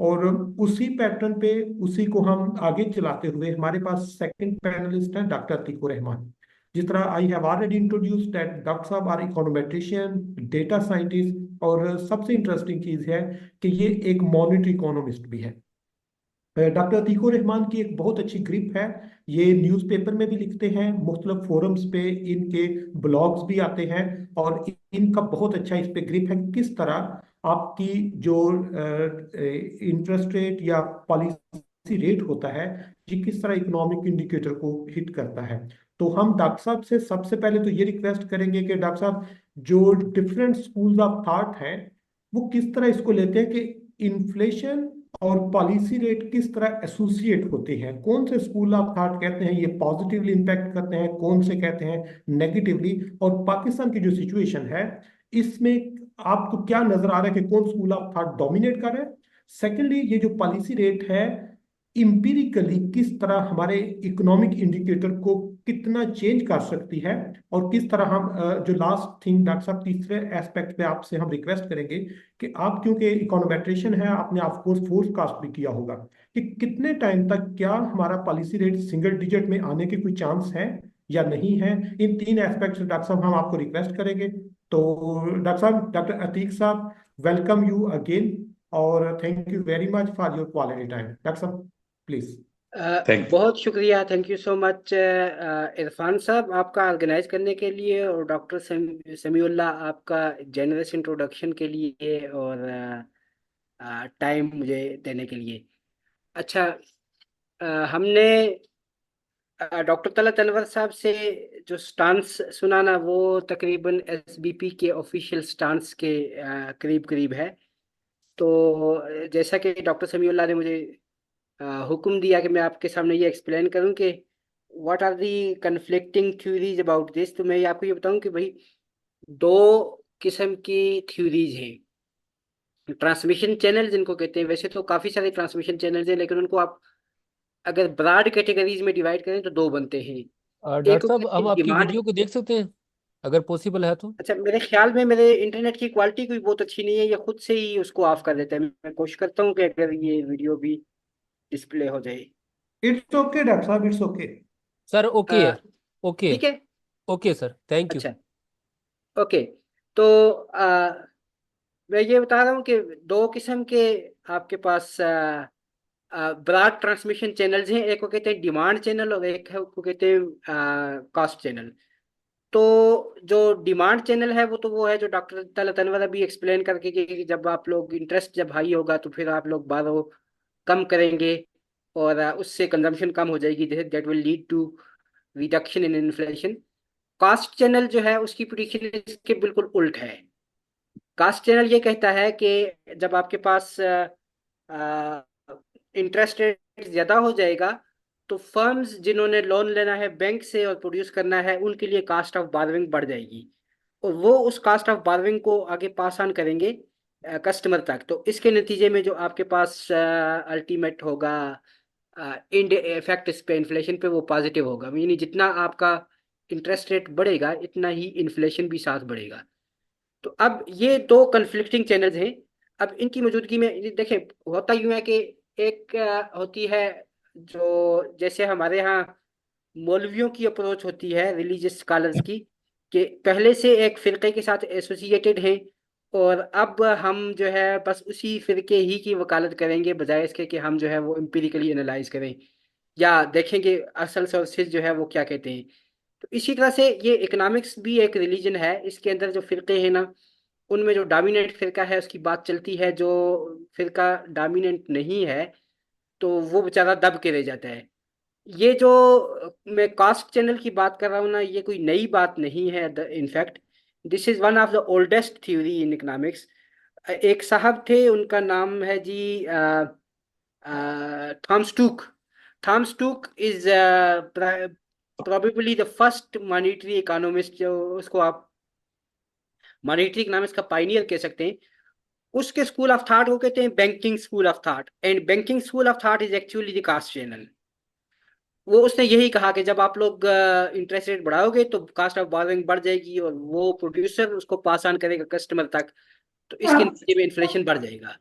और उसी पैटर्न पे उसी को हम आगे चलाते हुए हमारे पास सेकंड पैनलिस्ट हैं डॉक्टर अतीकुर रहमान। जिस तरह I have already introduce that doctor साहब आर इकोनोमेट्रिशियन, डेटा साइंटिस्ट, और सबसे इंटरेस्टिंग चीज है कि ये एक मॉनेटरी इकोनॉमिस्ट भी है। डॉक्टर अतीकुर रहमान की एक बहुत अच्छी ग्रिप है, ये न्यूज़पेपर में भी लिखते हैं, मुख्तलिफ फोरम्स पे इनके ब्लॉग्स भी आते हैं, और इनका बहुत अच्छा इस पे ग्रिप है कि किस तरह आपकी जो इंटरेस्ट रेट या पॉलिसी रेट होता है, ये किस तरह इकोनॉमिक इंडिकेटर को हिट करता है। तो हम डॉक्टर साहब से सबसे पहले तो ये रिक्वेस्ट करेंगे कि डॉक्टर साहब जो डिफरेंट स्कूल्स ऑफ थॉट हैं वो किस तरह इसको लेते हैं कि इन्फ्लेशन और पॉलिसी रेट किस तरह एसोसिएट होते हैं, कौन से स्कूल ऑफ थॉट कहते हैं ये पॉजिटिवली इंपैक्ट करते हैं, कौन से कहते हैं नेगेटिवली, और पाकिस्तान की जो सिचुएशन है इसमें आपको क्या नजर आ रहा है कि कौन स्कूल ऑफ थॉट डोमिनेट कर रहा है। सेकेंडली, ये जो पॉलिसी रेट है इम्पीरिकली किस तरह हमारे इकोनॉमिक इंडिकेटर को कितना चेंज कर सकती है, और किस तरह हम जो लास्ट थिंग डॉक्टर साहब तीसरे एस्पेक्ट पे आपसे हम रिक्वेस्ट करेंगे कि आप क्योंकि इकोनोमेट्रिशियन है आपने ऑफ कोर्स फोरकास्ट भी किया होगा कि कितने टाइम तक क्या हमारा पॉलिसी रेट सिंगल डिजिट में आने के कोई चांस है या नहीं है। इन तीन एस्पेक्ट से डॉक्टर साहब हम आपको रिक्वेस्ट करेंगे। तो डॉक्टर साहब, डॉक्टर अतीक साहब, वेलकम यू अगेन, और thank you very much for your quality time. Doctor साहब प्लीज। Thank you. बहुत शुक्रिया, thank you so much Irfan साहब आपका ऑर्गेनाइज करने के लिए, और डॉक्टर समीउल्लाह आपका जेनरस इंट्रोडक्शन के लिए, और टाइम मुझे देने के लिए। अच्छा, हमने डॉक्टर तलत अनवर साहब से जो स्टांस सुना ना, वो तकरीबन एसबीपी के ऑफिशियल स्टांस के करीब करीब है। तो जैसा कि डॉक्टर समीउल्लाह ने मुझे हुक्म दिया कि मैं आपके सामने ये एक्सप्लेन करूं कि what are the conflicting theories about this, तो मैं आपको ये बताऊं कि भाई दो किस्म की थ्योरीज हैं। ट्रांसमिशन चैनल जिनको कहते हैं, वैसे तो काफ़ी सारे ट्रांसमिशन चैनल्स हैं, लेकिन उनको आप अगर ब्रॉड कैटेगरीज में डिवाइड करें तो दो बनते हैं। डॉक्टर एक को साहब कहते हम हैं आपकी डिमांड। वीडियो को देख सकते हैं अगर पॉसिबल है तो। अच्छा, मेरे ख्याल में मेरे इंटरनेट की क्वालिटी कोई बहुत अच्छी नहीं है, ये खुद से ही उसको ऑफ कर देता है। मैं कोशिश करता हूँ कि अगर ये वीडियो भी डिस्प्ले हो जाए। इट्स ओके डॉक्टर साहब, इट्स ओके। सर ओके है, ओके, ठीक है। Okay sir, thank you. अच्छा, ओके। तो मैं ये बता रहा हूँ कि दो किस्म के आपके पास ब्रॉड ट्रांसमिशन चैनल्स हैं। एक को कहते हैं डिमांड चैनल, और एक है को कहते हैं कॉस्ट चैनल। तो जो डिमांड चैनल है वो है जो डॉक्टर तलत अनवर अभी एक्सप्लेन करके कि जब आप लोग इंटरेस्ट जब हाई होगा तो फिर आप लोग बारो कम करेंगे, और उससे कंजम्पशन कम हो जाएगी, that will lead to reduction in inflation. Cost channel जो है उसकी प्रिडिक्शन इसके बिल्कुल उल्ट है। कास्ट चैनल ये कहता है कि जब आपके पास इंटरेस्ट रेट ज्यादा हो जाएगा तो फर्म्स जिन्होंने लोन लेना है बैंक से और प्रोड्यूस करना है, उनके लिए कास्ट ऑफ बारविंग बढ़ जाएगी, और वो उस कास्ट ऑफ बारविंग को आगे पास ऑन करेंगे कस्टमर तक। तो इसके नतीजे में जो आपके पास अल्टीमेट होगा इंड इफेक्ट इस पे इन्फ्लेशन पे, वो पॉजिटिव होगा। यानी जितना आपका इंटरेस्ट रेट बढ़ेगा इतना ही इन्फ्लेशन भी साथ बढ़ेगा। तो अब ये दो कन्फ्लिक्टिंग चैनल्स हैं। अब इनकी मौजूदगी में देखें, होता यूं है कि एक होती है जो जैसे हमारे यहाँ मौलवियों की अप्रोच होती है रिलीजियस स्कॉलर्स की, कि पहले से एक फिरके के साथ एसोसिएटेड हैं, और अब हम जो है बस उसी फिरके ही की वकालत करेंगे, बजाय इसके कि हम जो है वो एम्पिरिकली एनालाइज करें या देखेंगे असल सोर्सेज जो है वो क्या कहते हैं। तो इसी तरह से ये इकोनॉमिक्स भी एक रिलीजन है। इसके अंदर जो फिरके हैं ना, उनमें जो डोमिनेंट फिरका है उसकी बात चलती है, जो फिरका डोमिनेंट नहीं है तो वो बेचारा दब के रह जाता है। ये जो मैं कास्ट चैनल की बात कर रहा हूँ ना, ये कोई नई बात नहीं है। In fact this is one of the oldest theory in economics. एक साहब थे, उनका नाम है जी थॉमस टूक। थॉमस टूक is probably the first monetary economist, जो उसको आप मॉनेटरी इकोनॉमिक्स का पाइनियर कह सकते हैं। उसके स्कूल ऑफ थॉट को कहते हैं banking school of thought, and banking school of thought is actually the cost channel. वो उसने यही कहा कि जब आप लोग इंटरेस्ट रेट बढ़ाओगे तो कास्ट ऑफ बोरोइंग बढ़ जाएगी और वो प्रोड्यूसर उसको पास ऑन करेगा कस्टमर तक, तो इसके नतीजे में इन्फ्लेशन बढ़ जाएगा।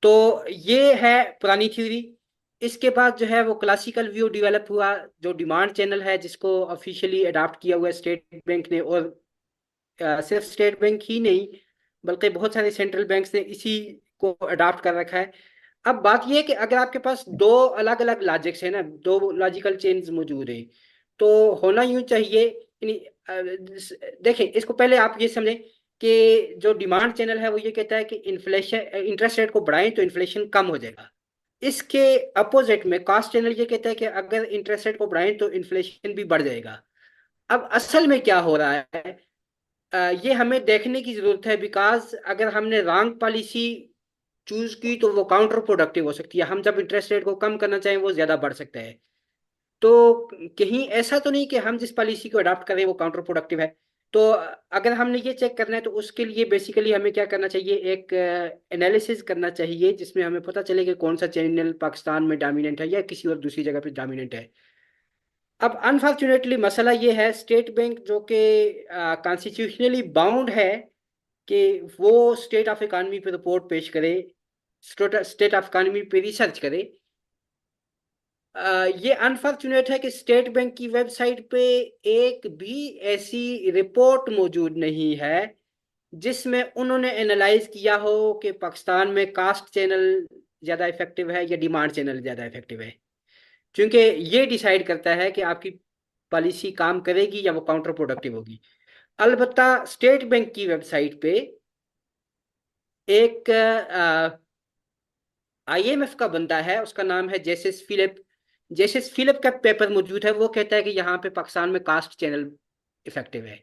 तो ये है पुरानी थ्योरी। इसके बाद जो है वो क्लासिकल व्यू डेवलप हुआ, जो डिमांड चैनल है, जिसको ऑफिशियली अडॉप्ट किया हुआ है स्टेट बैंक ने, और सिर्फ स्टेट बैंक ही नहीं बल्कि बहुत सारे सेंट्रल बैंक्स ने इसी को अडॉप्ट कर रखा है। अब बात यह है कि अगर आपके पास दो अलग अलग लॉजिक्स है ना, दो लॉजिकल चेन्स मौजूद है, तो होना यूं चाहिए देखें इसको, पहले आप ये समझें कि जो डिमांड चैनल है वो ये कहता है कि इन्फ्लेशन, इंटरेस्ट रेट को बढ़ाएं तो इन्फ्लेशन कम हो जाएगा। इसके अपोजिट में कास्ट चैनल ये कहता है कि अगर इंटरेस्ट रेट को बढ़ाएं तो इन्फ्लेशन भी बढ़ जाएगा। अब असल में क्या हो रहा है, ये हमें देखने की जरूरत है, बिकॉज अगर हमने रॉन्ग पॉलिसी चूज की तो वो काउंटर प्रोडक्टिव हो सकती है। हम जब इंटरेस्ट रेट को कम करना चाहें वो ज्यादा बढ़ सकता है। तो कहीं ऐसा तो नहीं कि हम जिस पॉलिसी को अडॉप्ट करें वो काउंटर प्रोडक्टिव है। तो अगर हमने ये चेक करना है तो उसके लिए बेसिकली हमें क्या करना चाहिए, एक एनालिसिस करना चाहिए जिसमें हमें पता चले कि कौन सा चैनल पाकिस्तान में डोमिनेंट है या किसी और दूसरी जगह पे डोमिनेंट है। अब अनफॉर्चुनेटली मसला ये है, स्टेट बैंक जो कि कॉन्स्टिट्यूशनली बाउंड है कि वो स्टेट ऑफ इकानमी पे रिपोर्ट पेश करे, स्टेट ऑफ इकानमी पे रिसर्च करे, ये अनफॉर्चुनेट है कि स्टेट बैंक की वेबसाइट पे एक भी ऐसी रिपोर्ट मौजूद नहीं है जिसमें उन्होंने एनालाइज किया हो कि पाकिस्तान में कास्ट चैनल ज़्यादा इफेक्टिव है या डिमांड चैनल ज़्यादा इफेक्टिव है, क्योंकि ये डिसाइड करता है कि आपकी पॉलिसी काम करेगी या वो काउंटर प्रोडक्टिव होगी। अलबत्ता स्टेट बैंक की वेबसाइट पे एक आईएमएफ का बंदा है, उसका नाम है जेसिस फिलिप। जेसिस फिलिप का पेपर मौजूद है, वो कहता है कि यहाँ पे पाकिस्तान में कास्ट चैनल इफेक्टिव है,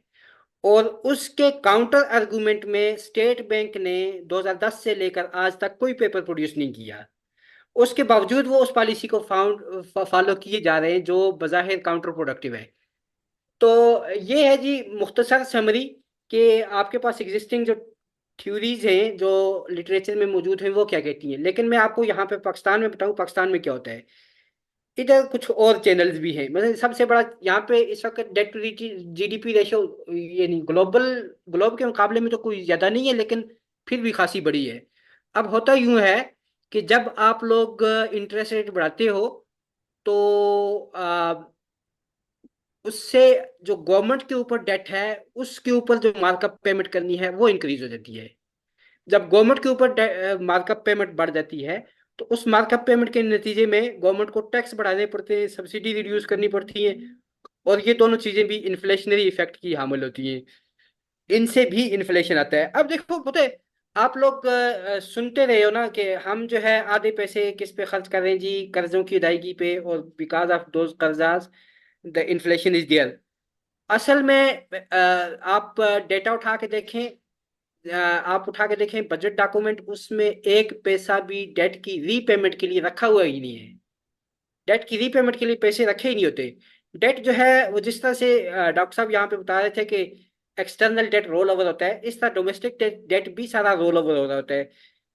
और उसके काउंटर आर्गुमेंट में स्टेट बैंक ने 2010 से लेकर आज तक कोई पेपर प्रोड्यूस नहीं किया। उसके बावजूद वो उस पॉलिसी को फॉलो किए जा रहे हैं जो बज़ाहिर काउंटर प्रोडक्टिव है। तो ये है जी मुख्तसर समरी कि आपके पास एग्जिस्टिंग जो थ्योरीज हैं जो लिटरेचर में मौजूद हैं वो क्या कहती हैं, लेकिन मैं आपको यहाँ पे पाकिस्तान में बताऊँ पाकिस्तान में क्या होता है। इधर कुछ और चैनल्स भी हैं, मतलब सबसे बड़ा यहाँ पे इस वक्त डेट टू जीडीपी रेशो, ये नहीं ग्लोब के मुकाबले में तो कोई ज़्यादा नहीं है लेकिन फिर भी खासी बड़ी है। अब होता यूं है कि जब आप लोग इंटरेस्ट रेट बढ़ाते हो तो उससे जो गवर्नमेंट के ऊपर डेट है उसके ऊपर जो मार्कअप पेमेंट करनी है वो इंक्रीज हो जाती है। जब गवर्नमेंट के ऊपर मार्कअप पेमेंट बढ़ जाती है तो उस मार्कअप पेमेंट के नतीजे में गवर्नमेंट को टैक्स बढ़ाने पड़ते हैं, सब्सिडी रिड्यूस करनी पड़ती है, और ये दोनों चीजें भी इन्फ्लेशनरी इफेक्ट की हामिल होती हैं। इनसे भी इन्फ्लेशन आता है। अब देखो पता है, आप लोग सुनते रहे हो ना कि हम जो है आधे पैसे किस पे खर्च कर रहे हैं जी, कर्जों की अदायगी पे, और बिकॉज ऑफ दोज कर्जाज द इन्फ्लेशन इज देयर। असल में आप डेटा उठा के देखें, आप उठा के देखें बजट डॉक्यूमेंट, उसमें एक पैसा भी डेट की रीपेमेंट के लिए रखा हुआ ही नहीं है। डेट की रीपेमेंट के लिए पैसे रखे ही नहीं होते। डेट जो है वो जिस तरह से डॉक्टर साहब यहाँ पे बता रहे थे कि एक्सटर्नल डेट रोल ओवर होता है, इस तरह डोमेस्टिक डेट भी सारा रोल ओवर हो रहा होता है।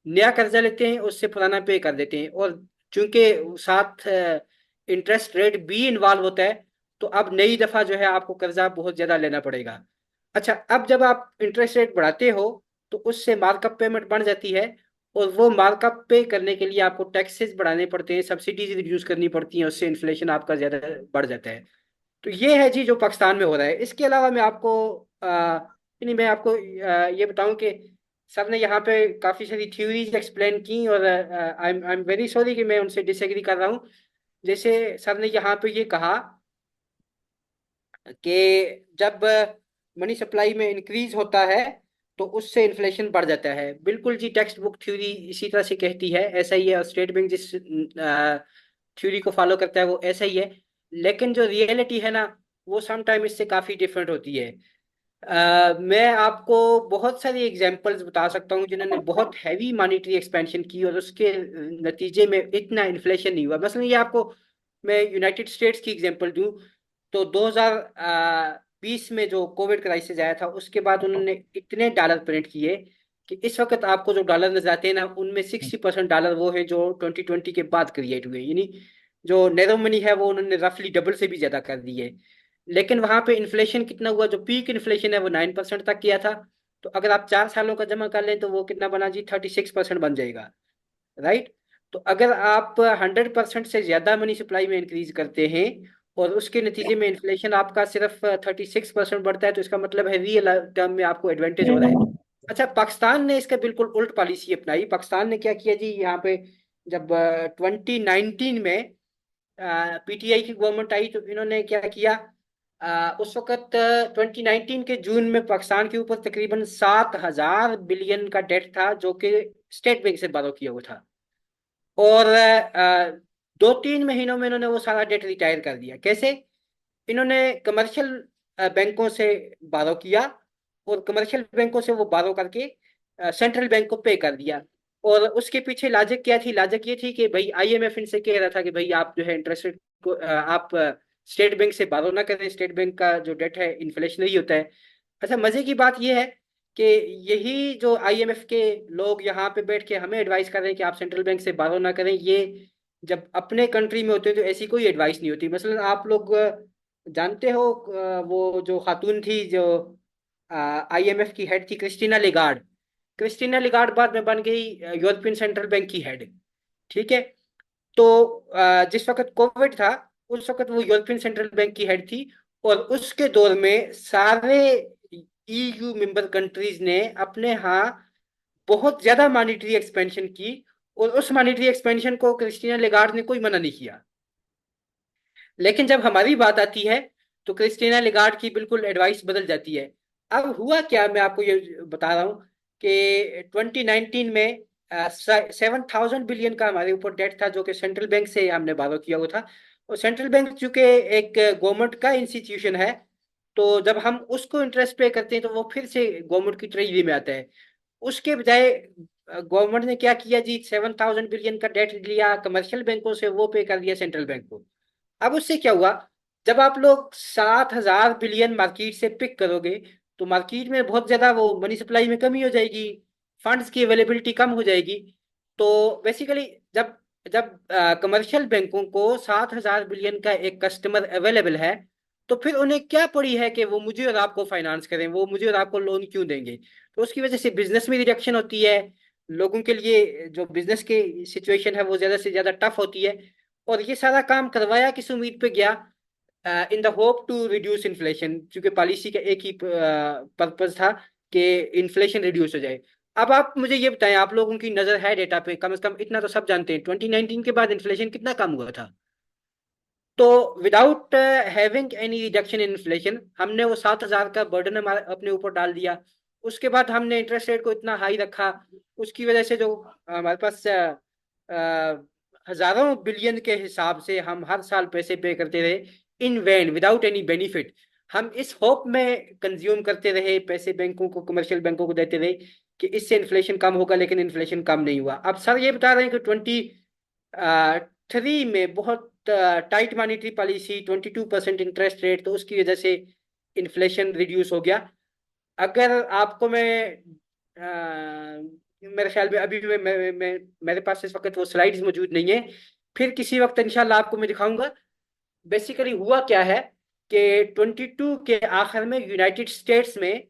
नया कर्जा लेते हैं उससे पुराना पे कर देते हैं, और चूंकि साथ इंटरेस्ट रेट भी इन्वॉल्व होता है तो अब नई दफा जो है आपको कर्जा बहुत ज्यादा लेना पड़ेगा। अच्छा, अब जब आप इंटरेस्ट रेट बढ़ाते हो तो उससे मार्कअप पेमेंट बढ़ जाती है, और वो मार्कअप पे करने के लिए आपको टैक्सेस बढ़ाने पड़ते हैं, सब्सिडीज रिड्यूस करनी पड़ती हैं, उससे इन्फ्लेशन आपका ज्यादा बढ़ जाता है। तो ये है जी जो पाकिस्तान में हो रहा है। इसके अलावा मैं आपको नहीं, मैं आपको ये बताऊं कि सर ने यहाँ पे काफ़ी सारी थ्योरीज एक्सप्लेन की, और आई एम वेरी सॉरी कि मैं उनसे डिसएग्री कर रहा हूँ। जैसे सर ने यहाँ पे ये कहा कि जब मनी सप्लाई में इंक्रीज होता है तो उससे इन्फ्लेशन बढ़ जाता है। बिल्कुल जी, टेक्स्ट बुक थ्योरी इसी तरह से कहती है, ऐसा ही है, और स्टेट बैंक जिस थ्योरी को फॉलो करता है वो ऐसा ही है। लेकिन जो रियलिटी है ना वो समटाइम इससे काफ़ी डिफरेंट होती है। मैं आपको बहुत सारी एग्जांपल्स बता सकता हूँ जिन्होंने बहुत हैवी मॉनेटरी एक्सपेंशन की और उसके नतीजे में इतना इन्फ्लेशन नहीं हुआ। मसलन ये आपको मैं यूनाइटेड स्टेट्स की एग्जांपल दूं तो 2020 में जो कोविड क्राइसिस आया था उसके बाद उन्होंने इतने डॉलर प्रिंट किए कि इस वक्त आपको जो डॉलर नजर आते हैं ना, उनमें 60% डॉलर वो है जो 2020 के बाद क्रिएट हुए, यानी जो नैरो मनी है वो उन्होंने रफली डबल से भी ज्यादा कर दी है। लेकिन वहां पे इन्फ्लेशन कितना हुआ, जो पीक इन्फ्लेशन है वो 9% तक किया था। तो अगर आप 4 सालों का जमा कर लें तो वो कितना बना जी, 36% बन जाएगा, राइट। तो अगर आप 100% से ज्यादा मनी सप्लाई में इंक्रीज करते हैं और उसके नतीजे में इन्फ्लेशन आपका सिर्फ 36% बढ़ता है, तो इसका मतलब है रियल टर्म में आपको एडवांटेज हो रहा है। अच्छा, पाकिस्तान ने इसका बिल्कुल उल्ट पॉलिसी अपनाई। पाकिस्तान ने क्या किया जी, यहाँ पे जब 2019 में पीटीआई की गवर्नमेंट आई तो इन्होंने क्या किया, उस वक्त 2019 के जून में पाकिस्तान के ऊपर तकरीबन 7,000 बिलियन का डेट था जो कि स्टेट बैंक से बारो किया हुआ था। और 2-3 महीनों में इन्होंने वो सारा डेट रिटायर कर दिया। कैसे? इन्होंने कमर्शियल बैंकों से बारो किया और कमर्शियल बैंकों से वो बारो करके सेंट्रल बैंक को पे कर दिया। और उसके पीछे लॉजिक क्या थी? लॉजिक ये थी कि भाई आईएमएफ इनसे कह रहा था कि भाई आप जो है इंटरेस्ट रेट को आप स्टेट बैंक से बारो ना करें, स्टेट बैंक का जो डेट है इन्फ्लेशनरी होता है। अच्छा, मजे की बात यह है कि यही जो आईएमएफ के लोग यहाँ पे बैठ के हमें एडवाइस कर रहे हैं कि आप सेंट्रल बैंक से बारो ना करें, ये जब अपने कंट्री में होते हैं तो ऐसी कोई एडवाइस नहीं होती। मसलन आप लोग जानते हो वो जो खातून थी जो आईएमएफ की हेड थी, क्रिस्टीना लिगार्ड। क्रिस्टीना लिगार्ड बाद में बन गई यूरोपियन सेंट्रल बैंक की हेड, ठीक है। तो जिस वक्त कोविड था उस वक्त वो यूरोपियन सेंट्रल बैंक की हेड थी। और उसके दौर में सारे ईयू मेंबर कंट्रीज ने अपने यहाँ बहुत ज्यादा मॉनेटरी एक्सपेंशन की, और उस मॉनेटरी एक्सपेंशन को क्रिस्टीना लेगार्ड ने कोई मना नहीं किया। लेकिन जब हमारी बात आती है तो क्रिस्टीना लेगार्ड की बिल्कुल एडवाइस बदल जाती है। अब हुआ क्या, मैं आपको ये बता रहा हूँ कि 2019 में 7,000 बिलियन का हमारे ऊपर डेट था जो कि सेंट्रल बैंक से हमने बारो किया हुआ था। और सेंट्रल बैंक चूंकि एक गवर्नमेंट का इंस्टीट्यूशन है, तो जब हम उसको इंटरेस्ट पे करते हैं तो वो फिर से गवर्नमेंट की ट्रेजरी में आता है। उसके बजाय गवर्नमेंट ने क्या किया जी, 7,000 बिलियन का डेट लिया कमर्शियल बैंकों से, वो पे कर दिया सेंट्रल बैंक को। अब उससे क्या हुआ, जब आप लोग 7,000 बिलियन मार्केट से पिक करोगे तो मार्केट में बहुत ज्यादा वो मनी सप्लाई में कमी हो जाएगी, फंड्स की अवेलेबिलिटी कम हो जाएगी। तो बेसिकली जब जब कमर्शियल बैंकों को 7,000 बिलियन का एक कस्टमर अवेलेबल है, तो फिर उन्हें क्या पड़ी है कि वो मुझे और आपको फाइनेंस करें, वो मुझे और आपको लोन क्यों देंगे। तो उसकी वजह से बिजनेस में रिडक्शन होती है, लोगों के लिए जो बिजनेस की सिचुएशन है वो ज्यादा से ज्यादा टफ होती है। और ये सारा काम करवाया किस उम्मीद पे गया, in the hope to reduce inflation, क्योंकि पॉलिसी का एक ही पर्पज था कि इन्फ्लेशन रिड्यूस हो जाए। अब आप मुझे ये बताएं, आप लोगों की नजर है डेटा पे, कम से कम इतना तो सब जानते हैं 2019 के बाद इन्फ्लेशन कितना कम हुआ था। तो without having any reduction in inflation हमने वो 7,000 का बर्डन हमारे अपने ऊपर डाल दिया। उसके बाद हमने इंटरेस्ट रेट को इतना हाई रखा, उसकी वजह से जो हमारे पास हजारों बिलियन के हिसाब से हम हर साल पैसे पे करते रहे इन वैन विदाउट एनी बेनिफिट। हम इस होप में कंज्यूम करते रहे, पैसे बैंकों को, कमर्शियल बैंकों को देते रहे कि इससे इन्फ्लेशन कम होगा, लेकिन इन्फ्लेशन कम नहीं हुआ। अब सर ये बता रहे हैं कि 2023 में बहुत tight monetary policy, 22% interest rate, तो उसकी वजह से इन्फ्लेशन रिड्यूस हो गया। अगर आपको मैं मेरे ख्याल में अभी मेरे पास इस वक्त वो स्लाइड्स मौजूद नहीं है, फिर किसी वक्त इंशाल्लाह आपको मैं दिखाऊंगा। बेसिकली हुआ क्या है कि 22 के आखिर में यूनाइटेड स्टेट्स में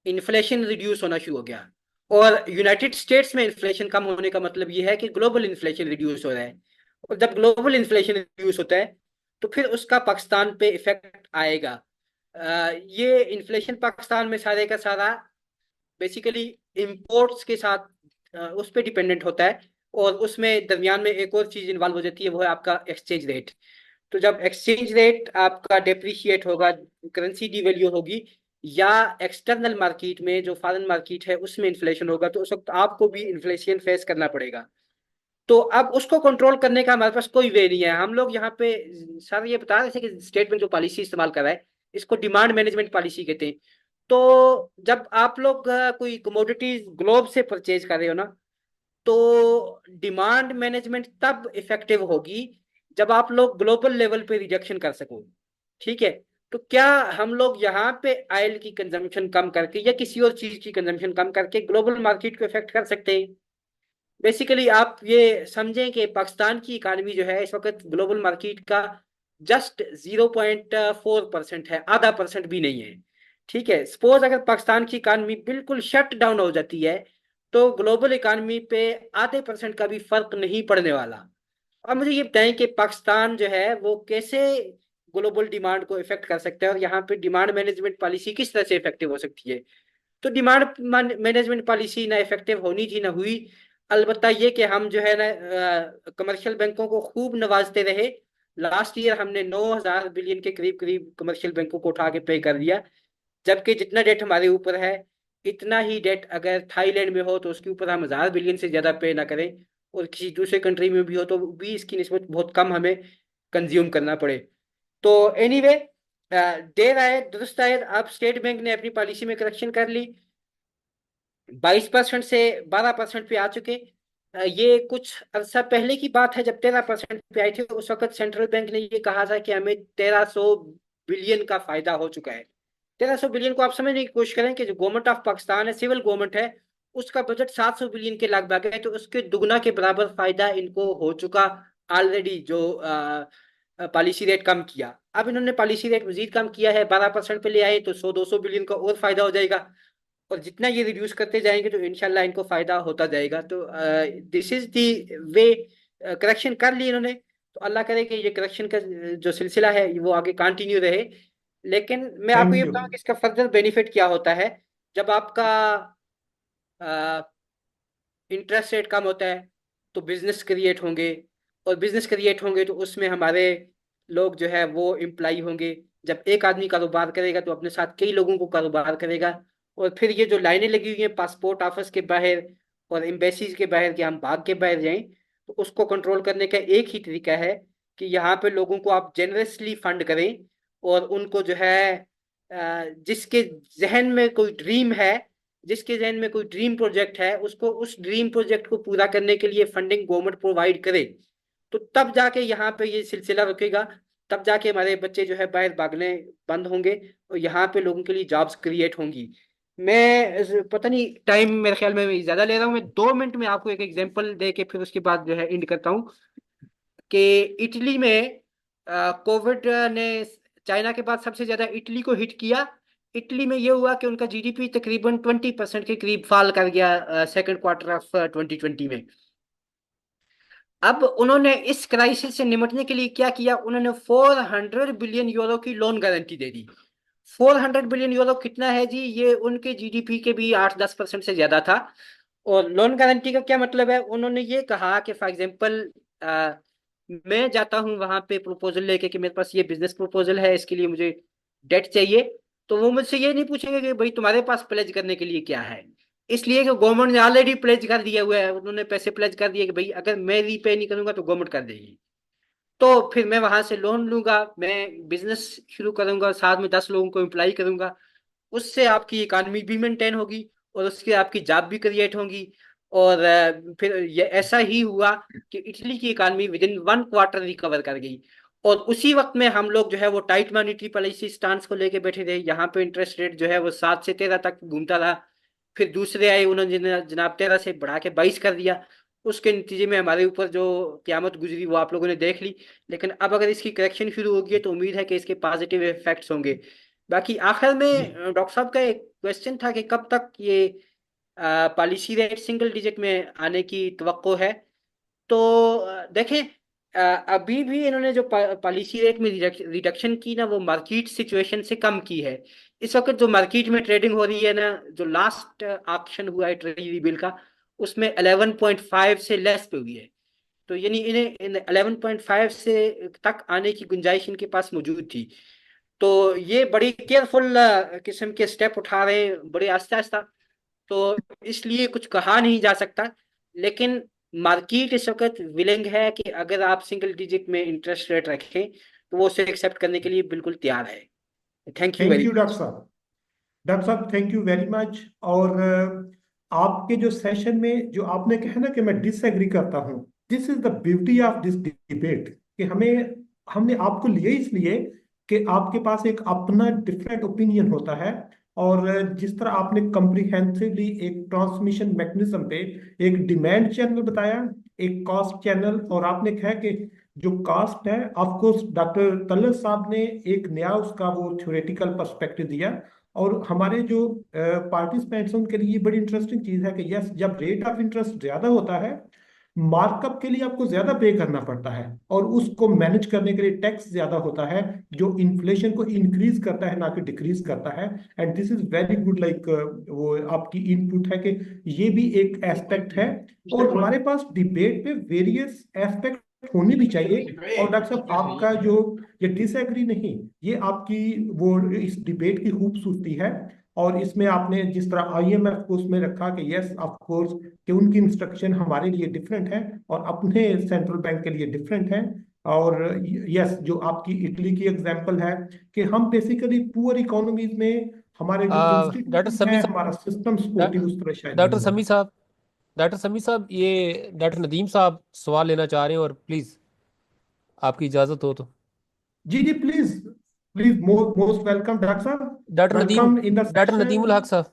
इन्फ्लेशन रिड्यूस होना शुरू हो गया। और यूनाइटेड स्टेट्स में इन्फ्लेशन कम होने का मतलब ये है कि ग्लोबल इन्फ्लेशन रिड्यूस हो रहा है। और जब ग्लोबल इन्फ्लेशन रिड्यूस होता है तो फिर उसका पाकिस्तान पे इफेक्ट आएगा। ये इन्फ्लेशन पाकिस्तान में सारे का सारा बेसिकली इंपोर्ट्स के साथ उस पर डिपेंडेंट होता है। और उसमें दरमियान में एक और चीज इन्वॉल्व हो जाती है, वो है आपका एक्सचेंज रेट। तो जब एक्सचेंज रेट आपका डेप्रिशिएट होगा, करेंसी डिवैल्यू होगी, या एक्सटर्नल मार्केट में जो फॉरेन मार्केट है उसमें इन्फ्लेशन होगा, तो उस वक्त आपको भी इन्फ्लेशन फेस करना पड़ेगा। तो अब उसको कंट्रोल करने का हमारे पास कोई वे नहीं है। हम लोग यहाँ पे सर ये बता रहे थे कि स्टेट बैंक जो पॉलिसी इस्तेमाल कर रहा है इसको डिमांड मैनेजमेंट पॉलिसी कहते हैं। तो जब आप लोग कोई कमोडिटीज ग्लोब से परचेज कर रहे हो ना, तो डिमांड मैनेजमेंट तब इफेक्टिव होगी जब आप लोग ग्लोबल लेवल पे रिजेक्शन कर सको, ठीक है। तो क्या हम लोग यहाँ पे ऑयल की कंजम्पशन कम करके या किसी और चीज की कंजम्पशन कम करके ग्लोबल मार्केट को इफेक्ट कर सकते हैं? बेसिकली आप ये समझें कि पाकिस्तान की इकानमी जो है इस वक्त ग्लोबल मार्केट का जस्ट 0.4% है, आधा परसेंट भी नहीं है। ठीक है, सपोज अगर पाकिस्तान की इकानमी बिल्कुल शट डाउन हो जाती है तो ग्लोबल इकानमी पे आधे परसेंट का भी फर्क नहीं पड़ने वाला। अब मुझे ये बताएं कि पाकिस्तान जो है वो कैसे ग्लोबल डिमांड को इफेक्ट कर सकता है और यहाँ पे डिमांड मैनेजमेंट पॉलिसी किस तरह से इफेक्टिव हो सकती है। तो डिमांड मैनेजमेंट पॉलिसी ना इफेक्टिव होनी थी ना हुई। अलबत्ता ये कि हम जो है ना कमर्शियल बैंकों को खूब नवाजते रहे। लास्ट ईयर हमने 9,000 बिलियन के करीब करीब कमर्शियल बैंकों को उठा के पे कर दिया, जबकि जितना डेट हमारे ऊपर है इतना ही डेट अगर थाईलैंड में हो तो उसके ऊपर हम 1,000 बिलियन से ज्यादा पे ना करें, और किसी दूसरे कंट्री में भी हो तो भी इसकी निस्बत बहुत कम हमें कंज्यूम करना पड़े। तो एनीवे, देर आए दुरुस्त आए, अब स्टेट बैंक ने अपनी पॉलिसी में करेक्शन कर ली, 22% से 12% पे आ चुके। ये कुछ अरसा पहले की बात है, जब 13% पे आए थे उस वक्त सेंट्रल बैंक ने ये कहा था कि हमें 1300 बिलियन का फायदा हो चुका है। 1300 बिलियन को आप समझने की कोशिश करें कि जो गवर्नमेंट ऑफ पाकिस्तान है, सिविल गवर्नमेंट है, उसका बजट 700 बिलियन के लगभग है, तो उसके दुगना के बराबर फायदा इनको हो चुका ऑलरेडी, जो पॉलिसी रेट कम किया। अब इन्होंने पॉलिसी रेट मजीद कम किया है, 12% पे ले आए तो 100-200 बिलियन का और फायदा हो जाएगा, और जितना ये रिड्यूस करते जाएंगे तो इंशाल्लाह इनको फायदा होता जाएगा। तो this is the way, correction कर ली इन्होंने, तो अल्लाह करे कि ये करेक्शन का जो सिलसिला है वो आगे कंटिन्यू रहे। लेकिन मैं आपको थैंक ये यू। बताऊं कि इसका फर्दर बेनिफिट क्या होता है। जब आपका इंटरेस्ट रेट कम होता है तो बिजनेस क्रिएट होंगे, और बिजनेस क्रिएट होंगे तो उसमें हमारे लोग जो है वो एम्प्लॉय होंगे। जब एक आदमी कारोबार करेगा तो अपने साथ कई लोगों को कारोबार करेगा, और फिर ये जो लाइनें लगी हुई हैं पासपोर्ट ऑफिस के बाहर और एम्बेसीज के बाहर कि हम भाग के बाहर जाएं, तो उसको कंट्रोल करने का एक ही तरीका है कि यहाँ पे लोगों को आप जेनरसली फंड करें, और उनको जो है जिसके जहन में कोई ड्रीम है, जिसके जहन में कोई ड्रीम प्रोजेक्ट है, उसको उस ड्रीम प्रोजेक्ट को पूरा करने के लिए फंडिंग गवर्नमेंट प्रोवाइड करे, तो तब जाके यहाँ पे ये सिलसिला रुकेगा। तब जाके हमारे बच्चे जो है बाहर भागने बंद होंगे और यहाँ पे लोगों के लिए जॉब्स क्रिएट होंगी। मैं पता नहीं, टाइम मेरे ख्याल में मैं ज्यादा ले रहा हूँ, मैं 2 मिनट में आपको एक एग्जांपल दे के फिर उसके बाद जो है एंड करता हूँ कि इटली में कोविड ने चाइना के बाद सबसे ज्यादा इटली को हिट किया। इटली में ये हुआ कि उनका जीडीपी तकरीबन 20% के करीब फॉल कर गया सेकंड क्वार्टर ऑफ 2020 में। अब उन्होंने इस क्राइसिस से निपटने के लिए क्या किया, उन्होंने 400 बिलियन यूरो की लोन गारंटी दे दी। 400 बिलियन यूरो कितना है जी, ये उनके जीडीपी के भी 8-10% से ज्यादा था। और लोन गारंटी का क्या मतलब है, उन्होंने ये कहा कि फॉर एग्जांपल मैं जाता हूं वहां पे प्रपोजल लेके कि मेरे पास ये बिजनेस प्रपोजल है, इसके लिए मुझे डेट चाहिए, तो वो मुझसे ये नहीं पूछेंगे कि भाई तुम्हारे पास प्लेज करने के लिए क्या है, इसलिए कि गवर्नमेंट ने ऑलरेडी प्लेज कर दिया हुआ है, उन्होंने पैसे प्लेज कर दिए कि भाई अगर मैं रीपे नहीं करूंगा तो गवर्नमेंट कर देगी। तो फिर मैं वहां से लोन लूंगा, मैं बिजनेस शुरू करूंगा, साथ में 10 लोगों को एम्प्लॉय करूंगा, उससे आपकी इकानमी भी मेंटेन होगी और उसके आपकी जॉब भी क्रिएट होंगी। और फिर ये ऐसा ही हुआ कि इटली की economy with in 1 quarter recover कर गई। और उसी वक्त में हम लोग जो है वो टाइट मॉनेटरी पॉलिसी स्टांस को लेके बैठे थे, यहाँ पे इंटरेस्ट रेट जो है वो 7 से 13 तक घूमता रहा। फिर दूसरे आए, उन्होंने जनाब 13 से बढ़ा के 22 कर दिया। उसके नतीजे में हमारे ऊपर जो क्यामत गुजरी वो आप लोगों ने देख ली। लेकिन अब अगर इसकी करेक्शन शुरू होगी है तो उम्मीद है कि इसके पॉजिटिव इफेक्ट्स होंगे। बाकी आखिर जी। में डॉक्टर साहब का एक क्वेश्चन था कि कब तक ये पॉलिसी रेट सिंगल डिजिट में आने की तवक्को है। तो देखें, अभी भी इन्होंने जो पॉलिसी रेट में रिडक्शन की ना वो मार्केट सिचुएशन से कम की है। इस वक्त जो मार्केट में ट्रेडिंग हो रही है ना, जो लास्ट ऑक्शन हुआ है ट्रेजरी बिल का, उसमें 11.5 से लेस पे हुई है। तो यानी इन्हें 11.5 से तक आने की गुंजाइश इनके पास मौजूद थी। तो ये बड़ी केयरफुल किस्म के स्टेप उठा रहे हैं, बड़े आस्ता आस्ता। तो इसलिए कुछ कहा नहीं जा सकता, लेकिन मार्केट इस वक्त विलिंग है कि अगर आप सिंगल डिजिट में इंटरेस्ट रेट रखें तो वो उसे एक्सेप्ट करने के लिए बिल्कुल तैयार है। Thank you thank very you much. Doctor साहब। डॉक्टर साहब थैंक यू वेरी मच। और आपके जो सेशन में जो आपने कहा ना कि मैं डिसएग्री करता हूँ, this is the beauty of this debate कि हमने आपको लिए इसलिए कि आपके पास एक अपना डिफरेंट ओपिनियन होता है, और जिस तरह आपने कम्प्रिहेंसिवली एक ट्रांसमिशन मैकेनिज्म पे एक डिमांड चैनल बताया, एक कॉस्ट चैनल, और आपने कहा कि जो कास्ट है, ऑफ कोर्स डॉक्टर तलत साहब ने एक नया उसका वो थ्योरेटिकल पर्सपेक्टिव दिया। और हमारे जो पार्टिसिपेंट्स हैं उनके लिए बड़ी इंटरेस्टिंग चीज है कि यस, जब रेट ऑफ इंटरेस्ट ज्यादा होता है, मार्कअप के लिए आपको ज्यादा पे करना पड़ता है, और उसको मैनेज करने के लिए टैक्स ज्यादा होता है, जो इन्फ्लेशन को इंक्रीज करता है ना कि डिक्रीज करता है। And this is very good, like वो आपकी इनपुट है कि ये भी एक एस्पेक्ट है। और हमारे पास डिबेट पे वेरियस एस्पेक्ट होने भी चाहिए। और डॉक्टर साहब, आपका जो ये डिसएग्री नहीं, ये आपकी वो इस डिबेट की खूबसूरती है। और इसमें आपने जिस तरह आईएमएफ को उसमें रखा कि यस ऑफ कोर्स, कि उनकी इंस्ट्रक्शन हमारे लिए डिफरेंट है और अपने सेंट्रल बैंक के लिए डिफरेंट है। और यस, जो आपकी इटली की एग्जांपल है कि हम बेसिकली पुअर इकोनॉमीज में हमारे जो डॉक्टर इंस्टीट्यूशन समी है, साहब, हमारा सिस्टम सपोर्टिव उस तरह शायद डॉक्टर नहीं है। समी साहब, डॉक्टर समी साहब, ये डॉक्टर नदीम साहब सवाल लेना चाह रहे हैं, और प्लीज आपकी इजाजत हो तो। जी जी, please please, most welcome doctor साहब, doctor Nadeem welcome in the doctor session. Nadeemul Haq साहब।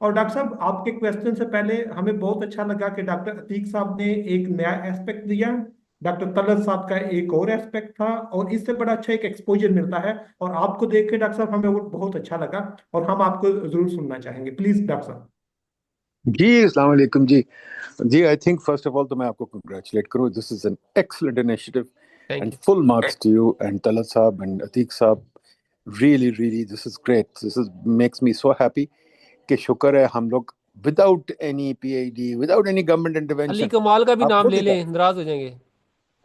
और डॉक्टर साहब, आपके क्वेश्चन से पहले हमें बहुत अच्छा लगा कि डॉक्टर अतीक साहब ने एक नया एस्पेक्ट दिया, डॉक्टर तलत साहब का एक और एस्पेक्ट था, और इससे बड़ा अच्छा एक एक्सपोजर मिलता है। और आपको देख के डॉक्टर साहब हमें वो बहुत अच्छा लगा, और हम आपको जरूर सुनना चाहेंगे। प्लीज डॉक्टर साहब। जी अस्सलाम वालेकुम जी। जी I think first of all तो मैं आपको कंग्रेचुलेट करूं, this is an excellent initiative thank and you. Full marks to you and Talat साहब एंड अतीक साहब। Really this is great, this is makes me so happy कि शुक्र है हम लोग without any PhD, without any government अली intervention. कमाल का भी आप नाम खुद ले ही लें, नाराज हो जाएंगे।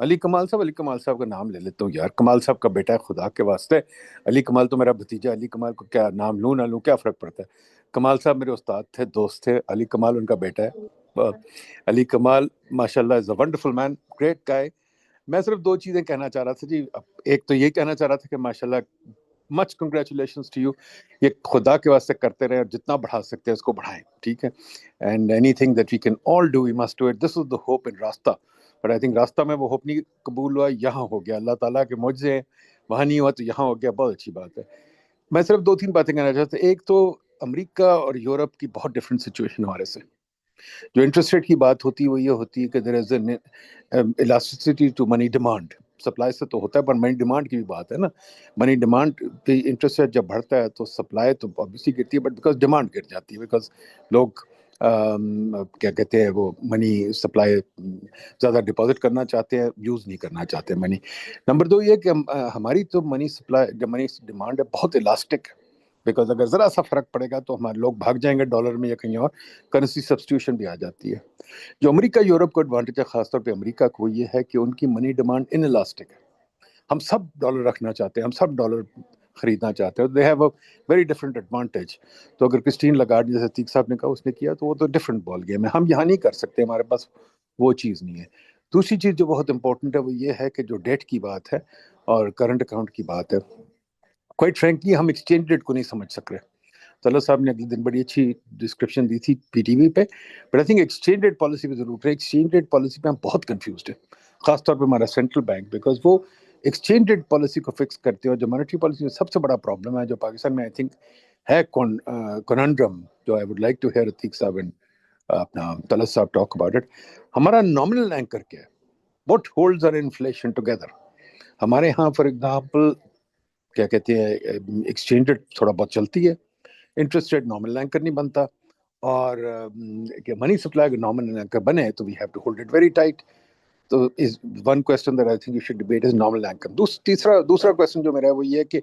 अली कमाल साहब का नाम ले लेता हूँ यार, कमाल साहब का बेटा है, खुदा के वास्ते। अली कमाल तो मेरा भतीजा, अली कमाल को क्या नाम लूं ना लूं क्या फर्क पड़ता है। कमाल साहब मेरे उस्ताद थे, दोस्त थे, अली कमाल उनका बेटा है। अली कमाल माशाल्लाह is a wonderful man, great guy. मैं सिर्फ दो चीजें कहना चाह रहा था जी। एक तो ये कहना चाह रहा था कि माशाल्लाह मच कंग्रेचुलेशंस टू यू, ये खुदा के वास्ते करते रहे और जितना बढ़ा सकते हैं उसको बढ़ाएं, ठीक है। And anything that we can all do we must do it, this is the hope in rasta. But I think रास्ता में वो होप नहीं कबूल हुआ, यहाँ हो गया, अल्लाह ताला के मुझसे हैं, वहाँ नहीं हुआ तो यहाँ हो गया, बहुत अच्छी बात है। मैं सिर्फ दो तीन बातें कहना चाहता हूँ। एक तो अमेरिका और यूरोप की बहुत डिफरेंट सिचुएशन हमारे से। जो इंटरेस्ट रेट की बात होती है वो ये होती है कि there is an elasticity to money demand. Supply से तो होता है पर मनी डिमांड की भी बात है ना। मनी डिमांड पे इंटरेस्ट रेट जब बढ़ता है तो सप्लाई तो ऑब्वियसली गिरती है, बट बिकॉज डिमांड गिर जाती है, बिकॉज लोग क्या कहते हैं वो मनी सप्लाई ज़्यादा डिपॉजिट करना चाहते हैं, यूज़ नहीं करना चाहते मनी। नंबर दो ये कि हमारी तो मनी सप्लाई, जो मनी डिमांड है बहुत इलास्टिक है, बिकॉज अगर ज़रा सा फर्क पड़ेगा तो हमारे लोग भाग जाएंगे डॉलर में या कहीं और, करेंसी सब्स्टिट्यूशन भी आ जाती है। जो अमेरिका यूरोप को एडवांटेज है, खासतौर पे अमेरिका को, ये है कि उनकी मनी डिमांड इन इलास्टिक है। हम सब डॉलर रखना चाहते हैं, हम सब डॉलर खरीदना चाहते हैं, they have a very different advantage. तो अगर क्रिस्टीन लगार्ड जैसे तीक साहब ने कहा उसने किया तो वो तो डिफरेंट बॉल गेम है, हम यहाँ नहीं कर सकते, हमारे पास वो चीज़ नहीं है। दूसरी चीज़ जो बहुत इंपॉर्टेंट है वो ये है कि जो डेट की बात है और करंट अकाउंट की बात है, क्वाइट फ्रेंकली हम एक्सचेंज रेट को नहीं समझ सक रहे। तलत साहब ने अगले दिन बड़ी अच्छी डिस्क्रिप्शन दी थी पीटीवी पे, but I think exchange rate policy पे जरूर है। एक्सचेंज रेट पॉलिसी पे हम बहुत कंफ्यूज्ड है, खासतौर पे हमारा सेंट्रल बैंक, बिकॉज वो एक्सचेंज रेट पॉलिसी को फिक्स करते हैं। और जो मॉनेटरी पॉलिसी में सबसे बड़ा प्रॉब्लम है जो पाकिस्तान में आई थिंक है कॉनंड्रम, जो I would like to hear Atiq साहब एंड अपना तलत साहब टॉक अबाउट इट, हमारा नॉमिनल एंकर क्या है, what holds our inflation together. हमारे यहाँ फॉर एग्जांपल क्या कहते हैं एक्सचेंज रेट थोड़ा बहुत चलती है, इंटरेस्ट रेट नॉमिनल एंकर नहीं बनता, और मनी सप्लाई अगर नॉमिनल एंकर बने तो we have to hold it very tight. तो is one question that I think you should debate is nominal anchor. दूसरा क्वेश्चन जो मेरा है वो ये है कि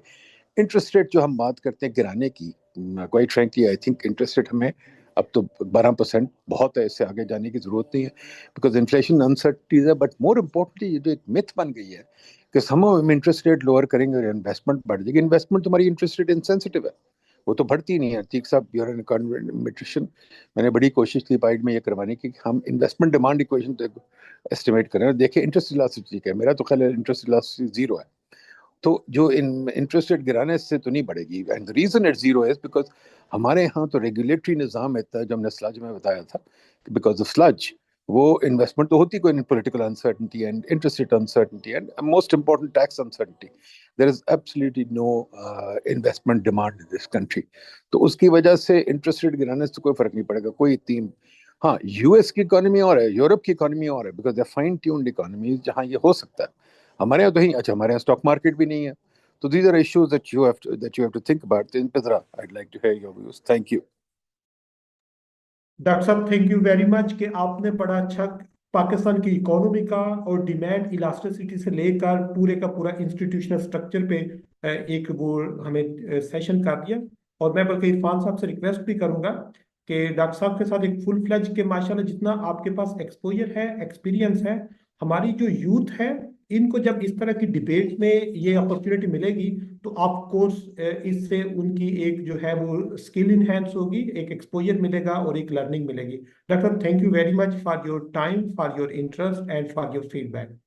इंटरेस्ट रेट जो हम बात करते हैं गिराने की, quite frankly I think interest rate हमें अब तो 12% बहुत है, इससे आगे जाने की जरूरत नहीं है, बिकॉज इन्फ्लेशन अनसर्टिनीज है। बट मोर इम्पोर्टेंटली ये जो एक मिथ बन गई है कि हम इंटरेस्ट रेट लोअर करेंगे और इन्वेस्टमेंट बढ़ जाएगी। इन्वेस्टमेंट तुम्हारी इंटरेस्ट रेट इनसेंसिटिव है, वो तो बढ़ती नहीं है। ठीक साहब, यूर एन इकोनॉमेट्रिशियन, मैंने बड़ी कोशिश की पाइड में ये करवाने की कि हम इन्वेस्टमेंट डिमांड इक्वेशन तो एस्टिमेट करें। देखिए इंटरेस्ट इलास्टिसिटी क्या है, मेरा तो ख्याल है इंटरेस्ट इलास्टिसिटी 0 है, तो जो इंटरेस्ट रेट गिराने से तो नहीं बढ़ेगी। And the reason it 0 is because हमारे यहाँ तो रेगुलेटरी निज़ाम इतना है, जो हमने स्लज में बताया था, बिकॉज ऑफ स्लज वो इन्वेस्टमेंट तो होती कोई नहीं, political uncertainty and interest rate uncertainty and most important tax uncertainty, there is absolutely no investment demand in this country. तो उसकी वजह से इंटरेस्ट रेट गिराने से कोई फर्क नहीं पड़ेगा, कोई इतनी। हाँ, यूएस की इकोनॉमी और है, यूरोप की इकोनॉमी और है, because they fine tuned economy जहाँ ये हो सकता है। हमारे यहाँ तो ही, अच्छा हमारे यहाँ स्टॉक मार्केट भी नहीं है। तो these are issues that you have to think about. इन पे जरा I like to hear your views. Thank you. Doctor साहब, थैंक यू वेरी मच कि आपने बड़ा अच्छा पाकिस्तान की इकोनॉमी का और डिमांड इलास्टिसिटी से लेकर पूरे का पूरा इंस्टीट्यूशनल स्ट्रक्चर पे एक वो हमें सेशन कर दिया। और मैं बल्कि इरफान साहब से रिक्वेस्ट भी करूंगा कि डॉक्टर साहब के साथ एक फुल फ्लेज के माशाल्लाह जितना आपके पास एक्सपोजर है, एक्सपीरियंस है, हमारी जो यूथ है इनको जब इस तरह की डिबेट में ये अपॉर्चुनिटी मिलेगी तो ऑफ कोर्स इससे उनकी एक जो है वो स्किल इनहेंस होगी, एक एक्सपोजर मिलेगा और एक लर्निंग मिलेगी। Doctor, thank you very much for your time, for your interest and for your feedback.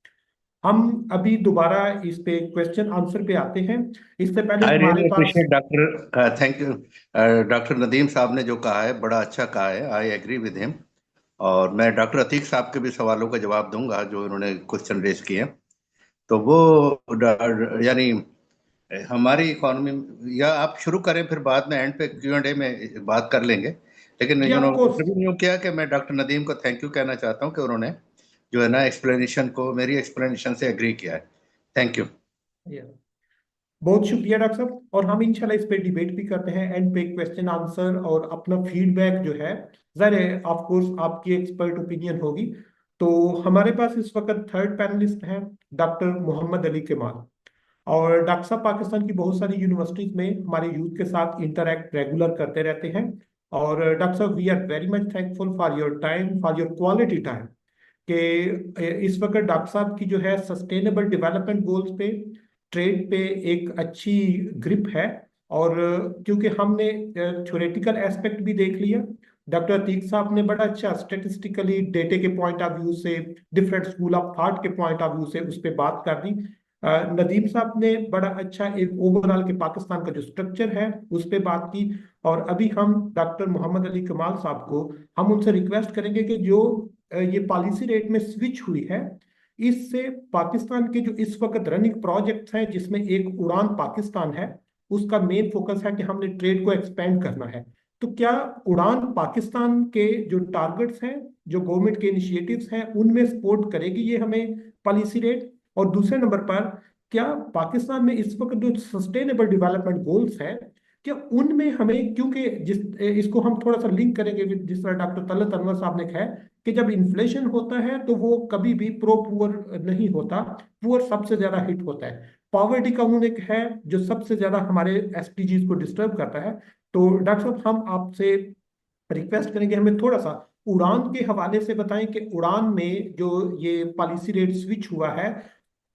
हम अभी दोबारा इस पे क्वेश्चन आंसर पे आते हैं। इससे पहले आई हमारे really pass appreciate doctor, thank you doctor Nadeem साहब ने जो कहा है बड़ा अच्छा कहा है, आई एग्री विद हिम। और मैं डॉक्टर अतीक साहब के भी सवालों का जवाब दूंगा जो उन्होंने क्वेश्चन रेज किए। तो वो यानी हमारी इकोनॉमी, या आप शुरू करें फिर बाद में एंड पे Q&A में बात कर लेंगे। लेकिन जी ऑफ कोर्स इंटरव्यू किया कि मैं डॉक्टर नदीम को थैंक यू कहना चाहता हूँ कि उन्होंने जो है ना एक्सप्लेनेशन को मेरी एक्सप्लेनेशन से एग्री किया है। Thank you. बहुत शुक्रिया डॉक्टर साहब। और हम इंशाल्लाह इस पे डिबेट भी करते हैं एंड पे क्वेश्चन आंसर और अपना फीडबैक जो है ज़ाहिर ऑफ कोर्स आपकी एक्सपर्ट ओपिनियन होगी। तो हमारे पास इस वक्त थर्ड पैनलिस्ट हैं डॉक्टर मोहम्मद अली कमाल। और डॉक्टर साहब पाकिस्तान की बहुत सारी यूनिवर्सिटीज में हमारे यूथ के साथ इंटरैक्ट रेगुलर करते रहते हैं। और डॉक्टर साहब, we are very much thankful for your time, for your quality time, कि इस वक्त डॉक्टर साहब की जो है सस्टेनेबल डेवलपमेंट गोल्स पे, ट्रेड पे एक अच्छी ग्रिप है। और क्योंकि हमने थ्योरेटिकल एस्पेक्ट भी देख लिया, डॉक्टर अतीक साहब ने बड़ा अच्छा स्टेटिस्टिकली डेटे के पॉइंट ऑफ व्यू से, डिफरेंट स्कूल ऑफ थॉट के पॉइंट ऑफ व्यू से उस पर बात कर दी। नदीम साहब ने बड़ा अच्छा एक ओवरऑल के पाकिस्तान का जो स्ट्रक्चर है उस पर बात की। और अभी हम डॉक्टर मोहम्मद अली कमाल साहब को हम उनसे रिक्वेस्ट करेंगे कि जो ये पॉलिसी रेट में स्विच हुई है, इससे पाकिस्तान के जो इस वक्त रनिंग प्रोजेक्ट्स हैं जिसमें एक उड़ान पाकिस्तान है, उसका मेन फोकस है कि हमने ट्रेड को एक्सपेंड करना है। तो क्या उड़ान पाकिस्तान के जो टारगेट्स हैं, जो गवर्नमेंट के इनिशिएटिव्स हैं, उनमें सपोर्ट करेगी ये हमें पॉलिसी रेट? और दूसरे नंबर पर, क्या पाकिस्तान में इस वक्त जो सस्टेनेबल डेवलपमेंट गोल्स हैं, क्या उनमें हमें, क्योंकि जिस इसको हम थोड़ा सा लिंक करेंगे जिस तरह डॉक्टर तलत अनवर साहब ने कहा कि जब इन्फ्लेशन होता है तो वो कभी भी प्रो पुअर नहीं होता, पुअर सबसे ज्यादा हिट होता है। पॉवर्टी का उन्होंने एक है जो सबसे ज्यादा हमारे एसडीजीज को डिस्टर्ब करता है। तो डॉक्टर साहब, हम आपसे रिक्वेस्ट करेंगे हमें थोड़ा सा उड़ान के हवाले से बताएं कि उड़ान में जो ये पॉलिसी रेट स्विच हुआ है,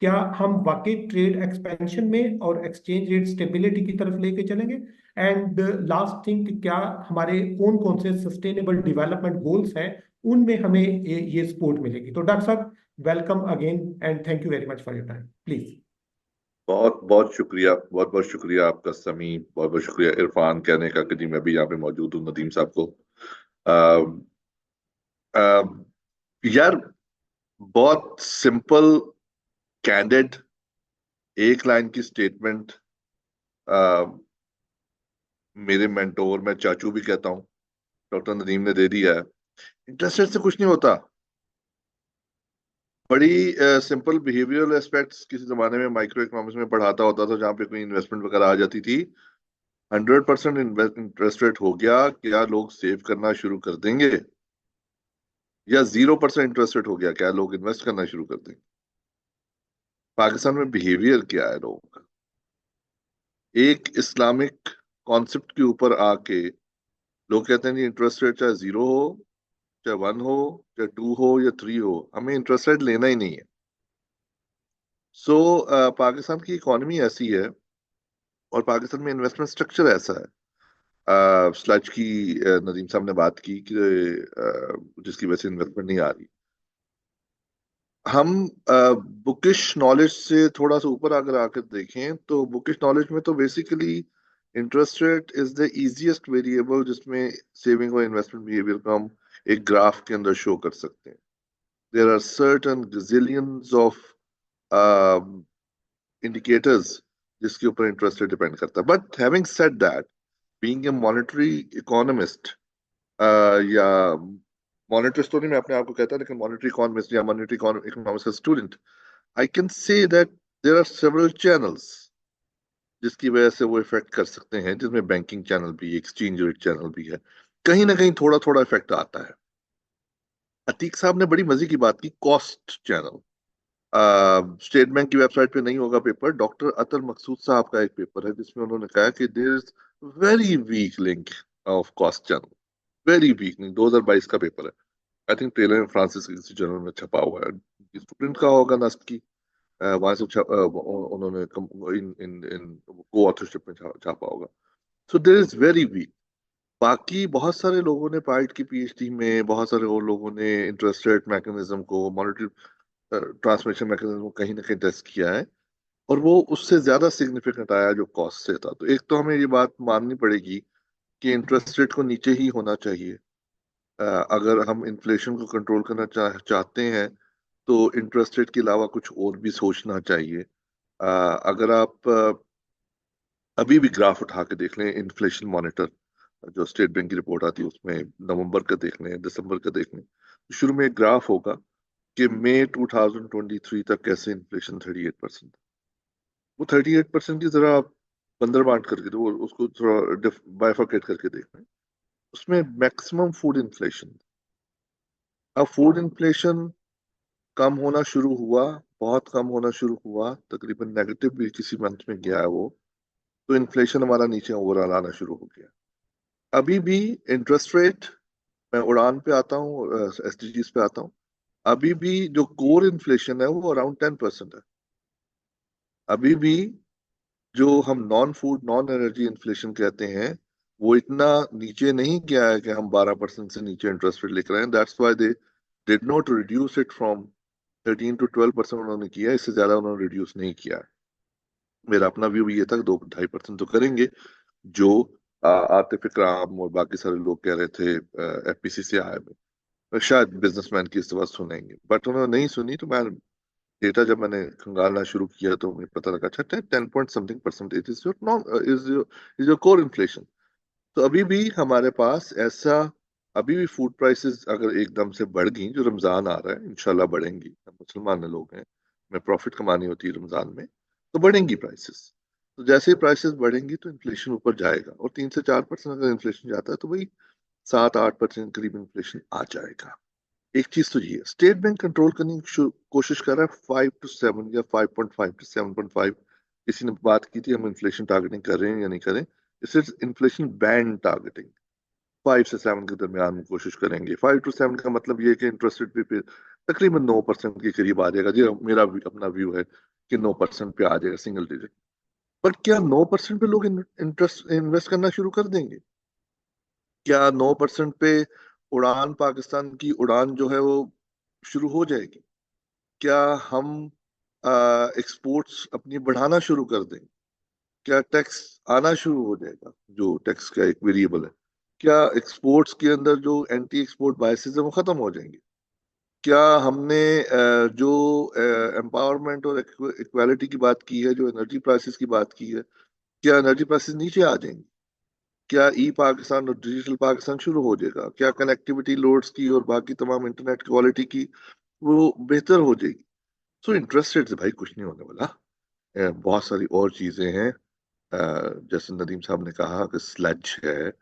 क्या हम वाकई ट्रेड एक्सपेंशन में और एक्सचेंज रेट स्टेबिलिटी की तरफ लेके चलेंगे? एंड लास्ट थिंग, क्या हमारे कौन कौन से सस्टेनेबल डेवलपमेंट गोल्स हैं उनमें हमें ये सपोर्ट मिलेगी? तो डॉक्टर साहब, welcome again and thank you very much for your time, please. बहुत बहुत शुक्रिया, बहुत बहुत शुक्रिया आपका समी, बहुत बहुत शुक्रिया इरफान कहने का कि जी मैं भी यहाँ पे मौजूद हूँ नदीम साहब को। यार बहुत सिंपल कैंडिड एक लाइन की स्टेटमेंट मेरे मेंटोर, मैं चाचू भी कहता हूँ, डॉक्टर नदीम ने दे दिया है। इंटरेस्ट रेट से कुछ नहीं होता। बड़ी सिंपल बिहेवियरल एस्पेक्ट्स किसी जमाने में माइक्रो इकोनॉमिक्स में पढ़ाता होता था, जहाँ पे कोई इन्वेस्टमेंट वगैरह आ जाती थी। 100% इंटरेस्ट रेट हो गया, क्या लोग सेव करना शुरू कर देंगे? या 0% इंटरेस्ट रेट हो गया, क्या लोग इन्वेस्ट करना शुरू कर देंगे? पाकिस्तान में बिहेवियर क्या है लोगों का? एक इस्लामिक कॉन्सेप्ट के ऊपर आके लोग कहते हैं जी इंटरेस्ट रेट चाहे 0 हो, चाहे 1 हो, चाहे 2 हो या 3 हो, हमें इंटरेस्ट रेट लेना ही नहीं है। सो पाकिस्तान की इकोनॉमी ऐसी है और पाकिस्तान में इन्वेस्टमेंट स्ट्रक्चर ऐसा है। स्लज की नदीम साहब ने बात की कि जिसकी वजह से इन्वेस्टमेंट नहीं आ रही। हम बुकिश नॉलेज से थोड़ा सा ऊपर अगर आकर देखें तो बुकिश नॉलेज में तो basically interest rate is the easiest variable जिसमें सेविंग और इन्वेस्टमेंट बिहेवियर को हम एक ग्राफ के अंदर शो कर सकते हैं। there are certain gazillions of indicators जिसके ऊपर इंटरेस्ट रेट डिपेंड करता है. But having said that, being a monetary economist या मॉनेटरिस्ट तो नहीं मैं अपने आप को कहता, लेकिन मॉनेटरी इकोनॉमिस्ट या मॉनेटरी इकोनॉमिक्स का student, I can say that there are several channels जिसकी वजह से वो इफेक्ट कर सकते हैं, जिसमें बैंकिंग चैनल भी, एक्सचेंज रेट चैनल भी है. कहीं ना कहीं थोड़ा थोड़ा इफेक्ट आता है. अतीक साहब ने बड़ी मजे की बात की, कॉस्ट चैनल. स्टेट बैंक की वेबसाइट पे नहीं होगा पेपर, डॉक्टर अतर मकसूद साहब का एक पेपर है जिसमें उन्होंने कहा कि there is very weak link of cost channel, very weak link. 2022 का पेपर है, I think Taylor and Francis के किसी जर्नल में छपा हुआ है, स्टूडेंट का होगा नस्ट की, वहां से उन्होंने इन इन इन को ऑथरशिप में छापा होगा. So there is very weak. बाकी बहुत सारे लोगों ने पार्ट की पीएचडी में, बहुत सारे और लोगों ने इंटरेस्ट रेट मैकेनिज्म को, मॉनेटरी ट्रांसमिशन मैकेनिज्म को कहीं ना कहीं टेस्ट किया है, और वो उससे ज्यादा सिग्निफिकेंट आया जो कॉस्ट से था. तो एक तो हमें ये बात माननी पड़ेगी कि इंटरेस्ट रेट को नीचे ही होना चाहिए. अगर हम इन्फ्लेशन को कंट्रोल करना चाहते हैं तो इंटरेस्ट रेट के अलावा कुछ और भी सोचना चाहिए. अगर आप अभी भी ग्राफ उठा के देख लें, इन्फ्लेशन मॉनिटर जो स्टेट बैंक की रिपोर्ट आती है उसमें नवंबर का देख लें, दिसंबर का देख लें, तो शुरू में एक ग्राफ होगा कि मई 2023 तक कैसे इन्फ्लेशन 38%. वो 38% की जरा आप बंदर बांट करके तो उसको थोड़ा बाइफरकेट करके देखना है. उसमें मैक्सिमम फूड इन्फ्लेशन. अब फूड इन्फ्लेशन कम होना शुरू हुआ, बहुत कम होना शुरू हुआ, तकरीबन नेगेटिव भी किसी मंथ में गया है वो, तो इन्फ्लेशन हमारा नीचे ओवरऑल आना शुरू हो गया. अभी भी इंटरेस्ट रेट, मैं उड़ान पे आता हूँ, एसडीजीज पे आता हूँ, अभी भी जो कोर इन्फ्लेशन है वो अराउंड 10% है. अभी भी जो हम non food non energy inflation कहते हैं वो इतना नीचे नहीं गया है कि हम 12% से नीचे इंटरेस्ट रेट लेकर आए. That's why they did not reduce it from 13 to 12% उन्होंने किया, इससे ज्यादा उन्होंने रिड्यूस नहीं किया है. मेरा अपना व्यू ये था 2-2.5% तो करेंगे, जो आतिफ इकराम और बाकी सारे लोग कह रहे थे एफपीसी से आए में, शायद बिजनेसमैन की इस बात सुनेंगे, बट उन्होंने नहीं सुनी. तो मैं डेटा जब मैंने खंगालना शुरू किया तो मुझे पता लगा, अच्छा 10 point something percentage is your non is your core inflation. तो अभी भी हमारे पास ऐसा, अभी भी फूड प्राइसेस अगर एकदम से बढ़ गई, जो रमजान आ रहा है इंशाल्लाह बढ़ेंगी, हम मुसलमान लोग हैं, हमें प्रॉफिट कमानी होती है रमजान में, तो बढ़ेंगी प्राइसेस. तो जैसे ही प्राइसेस बढ़ेंगी तो इन्फ्लेशन ऊपर जाएगा, और 3 से 4% अगर इन्फ्लेशन जाता है तो वही 7-8% करीब इन्फ्लेशन आ जाएगा. एक चीज तो ये है, स्टेट बैंक कंट्रोल करने की कोशिश कर रहा है 5 to 7 या 5.5 to 7.5. किसी ने बात की थी हम इन्फ्लेशन टारगेटिंग कर रहे हैं या नहीं करें. इसे इन्फ्लेशन बैंड टारगेटिंग 5 से 7 के दरमियान में कोशिश करेंगे. 5 to 7 का मतलब ये है कि इंटरेस्ट रेट पे तकरीबन 9% के करीब आ जाएगा. जी मेरा अपना व्यू है कि 9% पे आ जाएगा, सिंगल डिजिट. बट क्या 9% पे लोग इंटरेस्ट इन्वेस्ट करना शुरू कर देंगे? क्या 9% पे उड़ान, पाकिस्तान की उड़ान जो है वो शुरू हो जाएगी? क्या हम एक्सपोर्ट्स अपनी बढ़ाना शुरू कर देंगे? क्या टैक्स आना शुरू हो जाएगा, जो टैक्स का एक वेरिएबल है? क्या एक्सपोर्ट्स के अंदर जो एंटी एक्सपोर्ट बायसेस है वो खत्म हो जाएंगे? क्या हमने जो एम्पावरमेंट और इक्वालिटी की बात की है, जो एनर्जी प्राइसेस की बात की है, क्या एनर्जी प्राइसेस नीचे आ जाएंगी? क्या ई पाकिस्तान और डिजिटल पाकिस्तान शुरू हो जाएगा? क्या कनेक्टिविटी लोड्स की और बाकी तमाम इंटरनेट क्वालिटी की वो बेहतर हो जाएगी? सो इंटरेस्ट रेट से भाई कुछ नहीं होने वाला. बहुत सारी और चीजें हैं. जैसे नदीम साहब ने कहा कि स्लज है,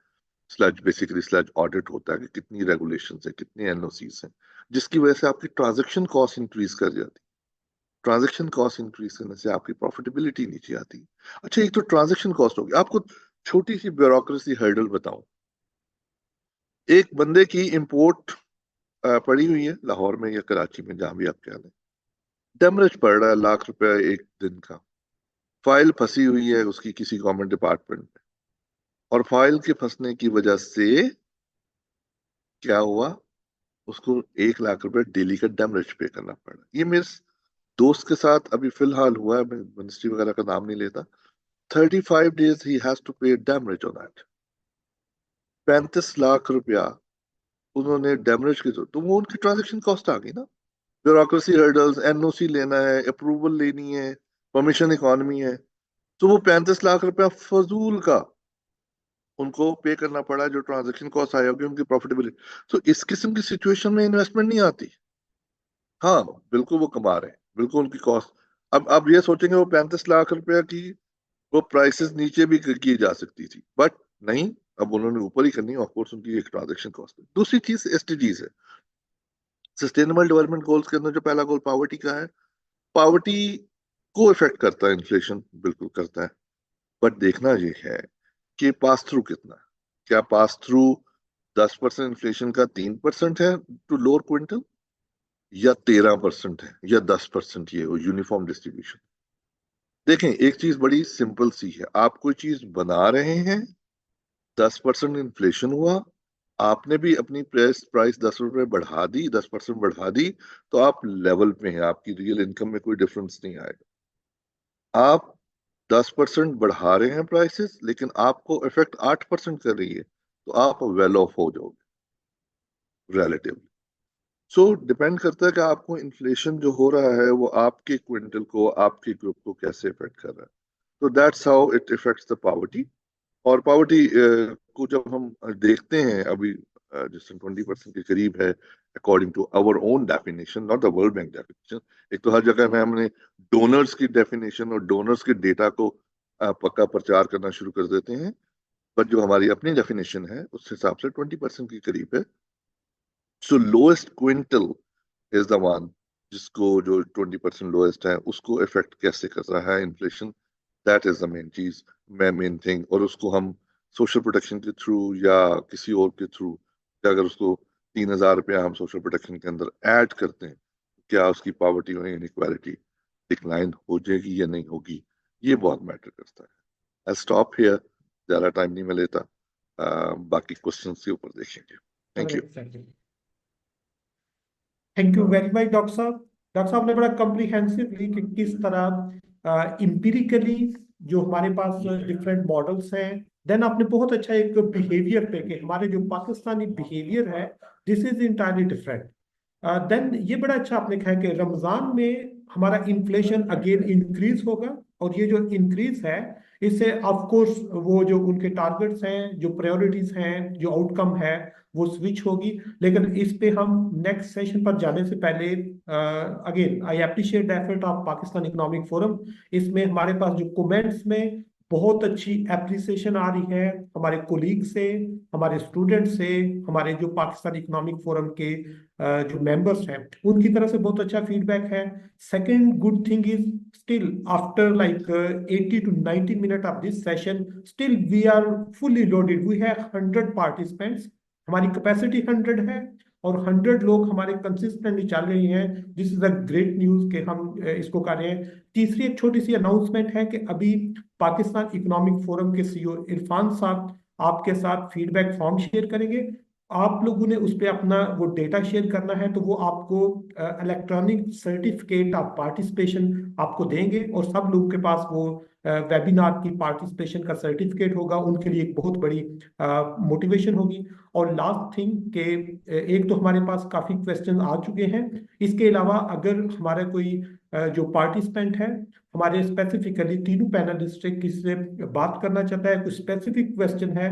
स्लज बेसिकली स्लज ऑडिट होता है कि कितनी रेगुलेशंस है, कितनी एनओसीज हैं, जिसकी वजह से आपकी ट्रांजैक्शन कॉस्ट इंक्रीज कर जाती है. ट्रांजैक्शन कॉस्ट इंक्रीज करने से आपकी प्रॉफिटेबिलिटी नीचे आती है. अच्छा, एक तो ट्रांजैक्शन कॉस्ट होगी. आपको छोटी सी ब्यूरोक्रेसी हर्डल बताऊं. एक बंदे की इंपोर्ट पड़ी हुई है लाहौर में या कराची में, जहां भी आप कह लें, डेमरेज पड़ रहा है ₹1,00,000 एक दिन का. फाइल फंसी हुई है उसकी किसी गवर्नमेंट डिपार्टमेंट में, और फाइल के फंसने की वजह से क्या हुआ, उसको ₹1,00,000 डेली का डेमरेज पे करना पड़ा. ये मेरे दोस्त के साथ अभी फिलहाल हुआ है, मैं मिनिस्ट्री वगैरह का नाम नहीं लेता. 35 days he has to pay demurrage on that. ₹35 lakh उन्होंने डैमरेज की, तो वो उनकी ट्रांजेक्शन कॉस्ट आ गई ना. ब्यूरोक्रेसी हर्डल्स, एनओसी लेना है, अप्रूवल लेनी है, परमिशन इकॉनमी है, तो वो 35 लाख रुपया फजूल का उनको पे करना पड़ा, जो ट्रांजैक्शन कॉस्ट आया होगी उनकी प्रॉफिटेबिलिटी। तो इस किस्म की सिचुएशन में इन्वेस्टमेंट नहीं आती। हाँ, बिल्कुल वो कमा रहे हैं, बिल्कुल उनकी कॉस्ट। अब ये सोचेंगे वो 35 लाख रुपया की वो प्राइसेस नीचे भी की जा सकती थी, बट नहीं, अब उन्होंने ऊपर ही करनी है। ऑफ कोर्स उनकी एक ट्रांजैक्शन कॉस्ट है। दूसरी चीज एसडीजीज है, सस्टेनेबल डेवलपमेंट गोल्स के अंदर जो पहला गोल पॉवर्टी का है, पॉवर्टी को इफेक्ट करता है इन्फ्लेशन, बिल्कुल करता है, बट देखना ये है कि पास थ्रू कितना है। क्या पास थ्रू 10% इन्फ्लेशन का 3% है टू लोअर क्विंटल, या 13% है, या 10%? ये हो यूनिफॉर्म डिस्ट्रीब्यूशन। देखें, एक चीज बड़ी सिंपल सी है, आप कोई चीज बना रहे हैं, 10% इन्फ्लेशन हुआ, आपने भी अपनी प्राइस 10 रुपए बढ़ा दी, 10% बढ़ा दी, तो आप लेवल पे हैं, आपकी रियल इनकम में कोई डिफरेंस नहीं आएगा। आप 10% बढ़ा रहे हैं प्राइसेस, लेकिन आपको इफेक्ट 8% कर रही है, तो आप वेल ऑफ हो जाओगे रिलेटिवली। सो डिपेंड करता है कि आपको इन्फ्लेशन जो हो रहा है वो आपके क्विंटल को, आपके ग्रुप को कैसे इफेक्ट कर रहा है। तो that's how it effects the poverty. और पॉवर्टी को जब हम देखते हैं अभी, जिस 20% के करीब है according to our own definition, not the world bank definition. एक तो हर जगह में हमने डोनर्स की डेफिनेशन और डोनर्स के डेटा को पक्का प्रचार करना शुरू कर देते हैं, पर जो हमारी अपनी डेफिनेशन है उस हिसाब से 20% के करीब है। So lowest quintile is the one जिसको, जो 20% लोएस्ट है, उसको इफेक्ट कैसे कर रहा है inflation. That is the main चीज, मेन थिंग। और उसको हम सोशल प्रोटेक्शन के थ्रू या किसी और के थ्रू, अगर उसको 3,000 रुपया हम सोशल प्रोटेक्शन के अंदर ऐड करते हैं, क्या उसकी पॉवर्टी और इनइक्वालिटी डिक्लाइन हो जाएगी या नहीं होगी, ये बहुत मैटर करता है। आई स्टॉप हियर, ज्यादा टाइम नहीं मैं लेता। बाकी क्वेश्चंस के ऊपर देखेंगे। Thank you. Thank you very much doctor साहब। डॉक्टर साहब ने बड़ा कम्प्रीहेंसिवली कि किस तरह इम्पीरिकली जो हमारे पास डिफरेंट मॉडल्स हैं, देन आपने बहुत अच्छा एक बिहेवियर पे कि हमारे जो पाकिस्तानी बिहेवियर है this is entirely different. Then ये बड़ा अच्छा आपने कहा कि रमजान में हमारा इन्फ्लेशन अगेन इंक्रीज होगा, और ये जो इंक्रीज है इससे ऑफ कोर्स वो जो उनके टारगेट्स हैं, जो प्रायोरिटीज हैं, जो आउटकम है वो स्विच होगी। लेकिन इस पे हम नेक्स्ट सेशन पर जाने से पहले again I appreciate the effort of Pakistan economic forum. इसमें हमारे पास जो कमेंट्स में बहुत अच्छी एप्रिसिएशन आ रही है हमारे कोलीग से, हमारे स्टूडेंट से, हमारे जो पाकिस्तान इकोनॉमिक फोरम के जो मेंबर्स हैं उनकी तरफ से बहुत अच्छा फीडबैक है। Second good thing is still after like 80 to 90 minutes of this session, still we are fully loaded, we have 100 participants, हमारी कैपेसिटी 100 है और 100 लोग हमारे कंसिस्टेंटली चल रही हैं। This is a great news कि हम इसको कर रहे हैं। तीसरी एक छोटी सी अनाउंसमेंट है कि अभी पाकिस्तान इकोनॉमिक फोरम के सीईओ इरफान साहब आपके साथ फीडबैक फॉर्म शेयर करेंगे। आप लोगों ने उस पर अपना वो डेटा शेयर करना है, तो वो आपको इलेक्ट्रॉनिक सर्टिफिकेट ऑफ पार्टिसिपेशन आपको देंगे, और सब लोगों के पास वो वेबिनार की पार्टिसिपेशन का सर्टिफिकेट होगा, उनके लिए एक बहुत बड़ी मोटिवेशन होगी। और लास्ट थिंग के एक तो हमारे पास काफ़ी क्वेश्चन आ चुके हैं, इसके अलावा अगर हमारा कोई जो पार्टिसिपेंट है हमारे स्पेसिफिकली तीनों पैनलिस्ट से किसी से बात करना चाहता है, कुछ स्पेसिफिक क्वेश्चन है,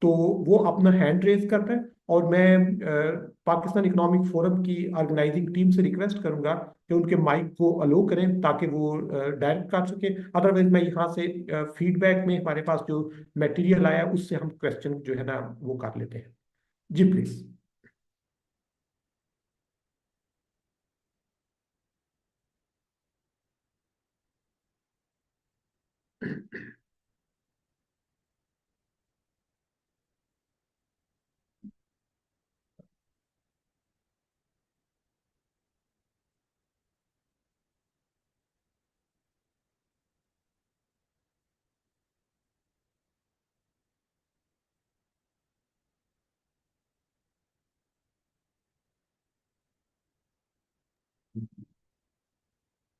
तो वो अपना हैंड रेज करता है, और मैं पाकिस्तान इकोनॉमिक फोरम की ऑर्गेनाइजिंग टीम से रिक्वेस्ट करूंगा कि उनके माइक को अलो करें ताकि वो डायरेक्ट कर सके। अदरवाइज मैं यहाँ से फीडबैक में हमारे पास जो मटेरियल आया उससे हम क्वेश्चन जो है ना वो कर लेते हैं। जी प्लीज।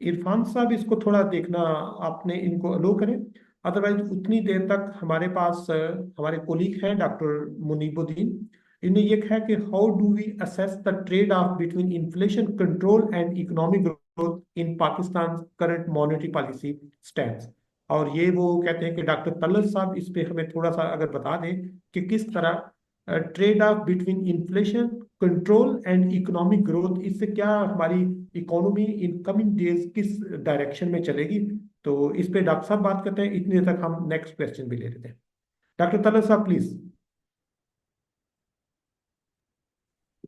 इरफान साहब इसको थोड़ा देखना, आपने इनको अलो करें। अदरवाइज उतनी देर तक हमारे पास हमारे कोलीग हैं डॉक्टर मुनीबुद्दीन, इन्हें ये है कि how do we assess the trade off between inflation control and economic growth in Pakistan current monetary policy stands. और ये वो कहते हैं कि डॉक्टर तलत साहब इस पे हमें थोड़ा सा अगर बता दें कि किस तरह trade off between inflation control and economic growth, इससे क्या हमारी इकोनॉमी इन कमिंग डेज किस डायरेक्शन में चलेगी। तो इस पे डॉक्टर साहब बात करते हैं, इतनी देर तक हम नेक्स्ट क्वेश्चन भी ले लेते हैं। डॉक्टर तलत साहब प्लीज।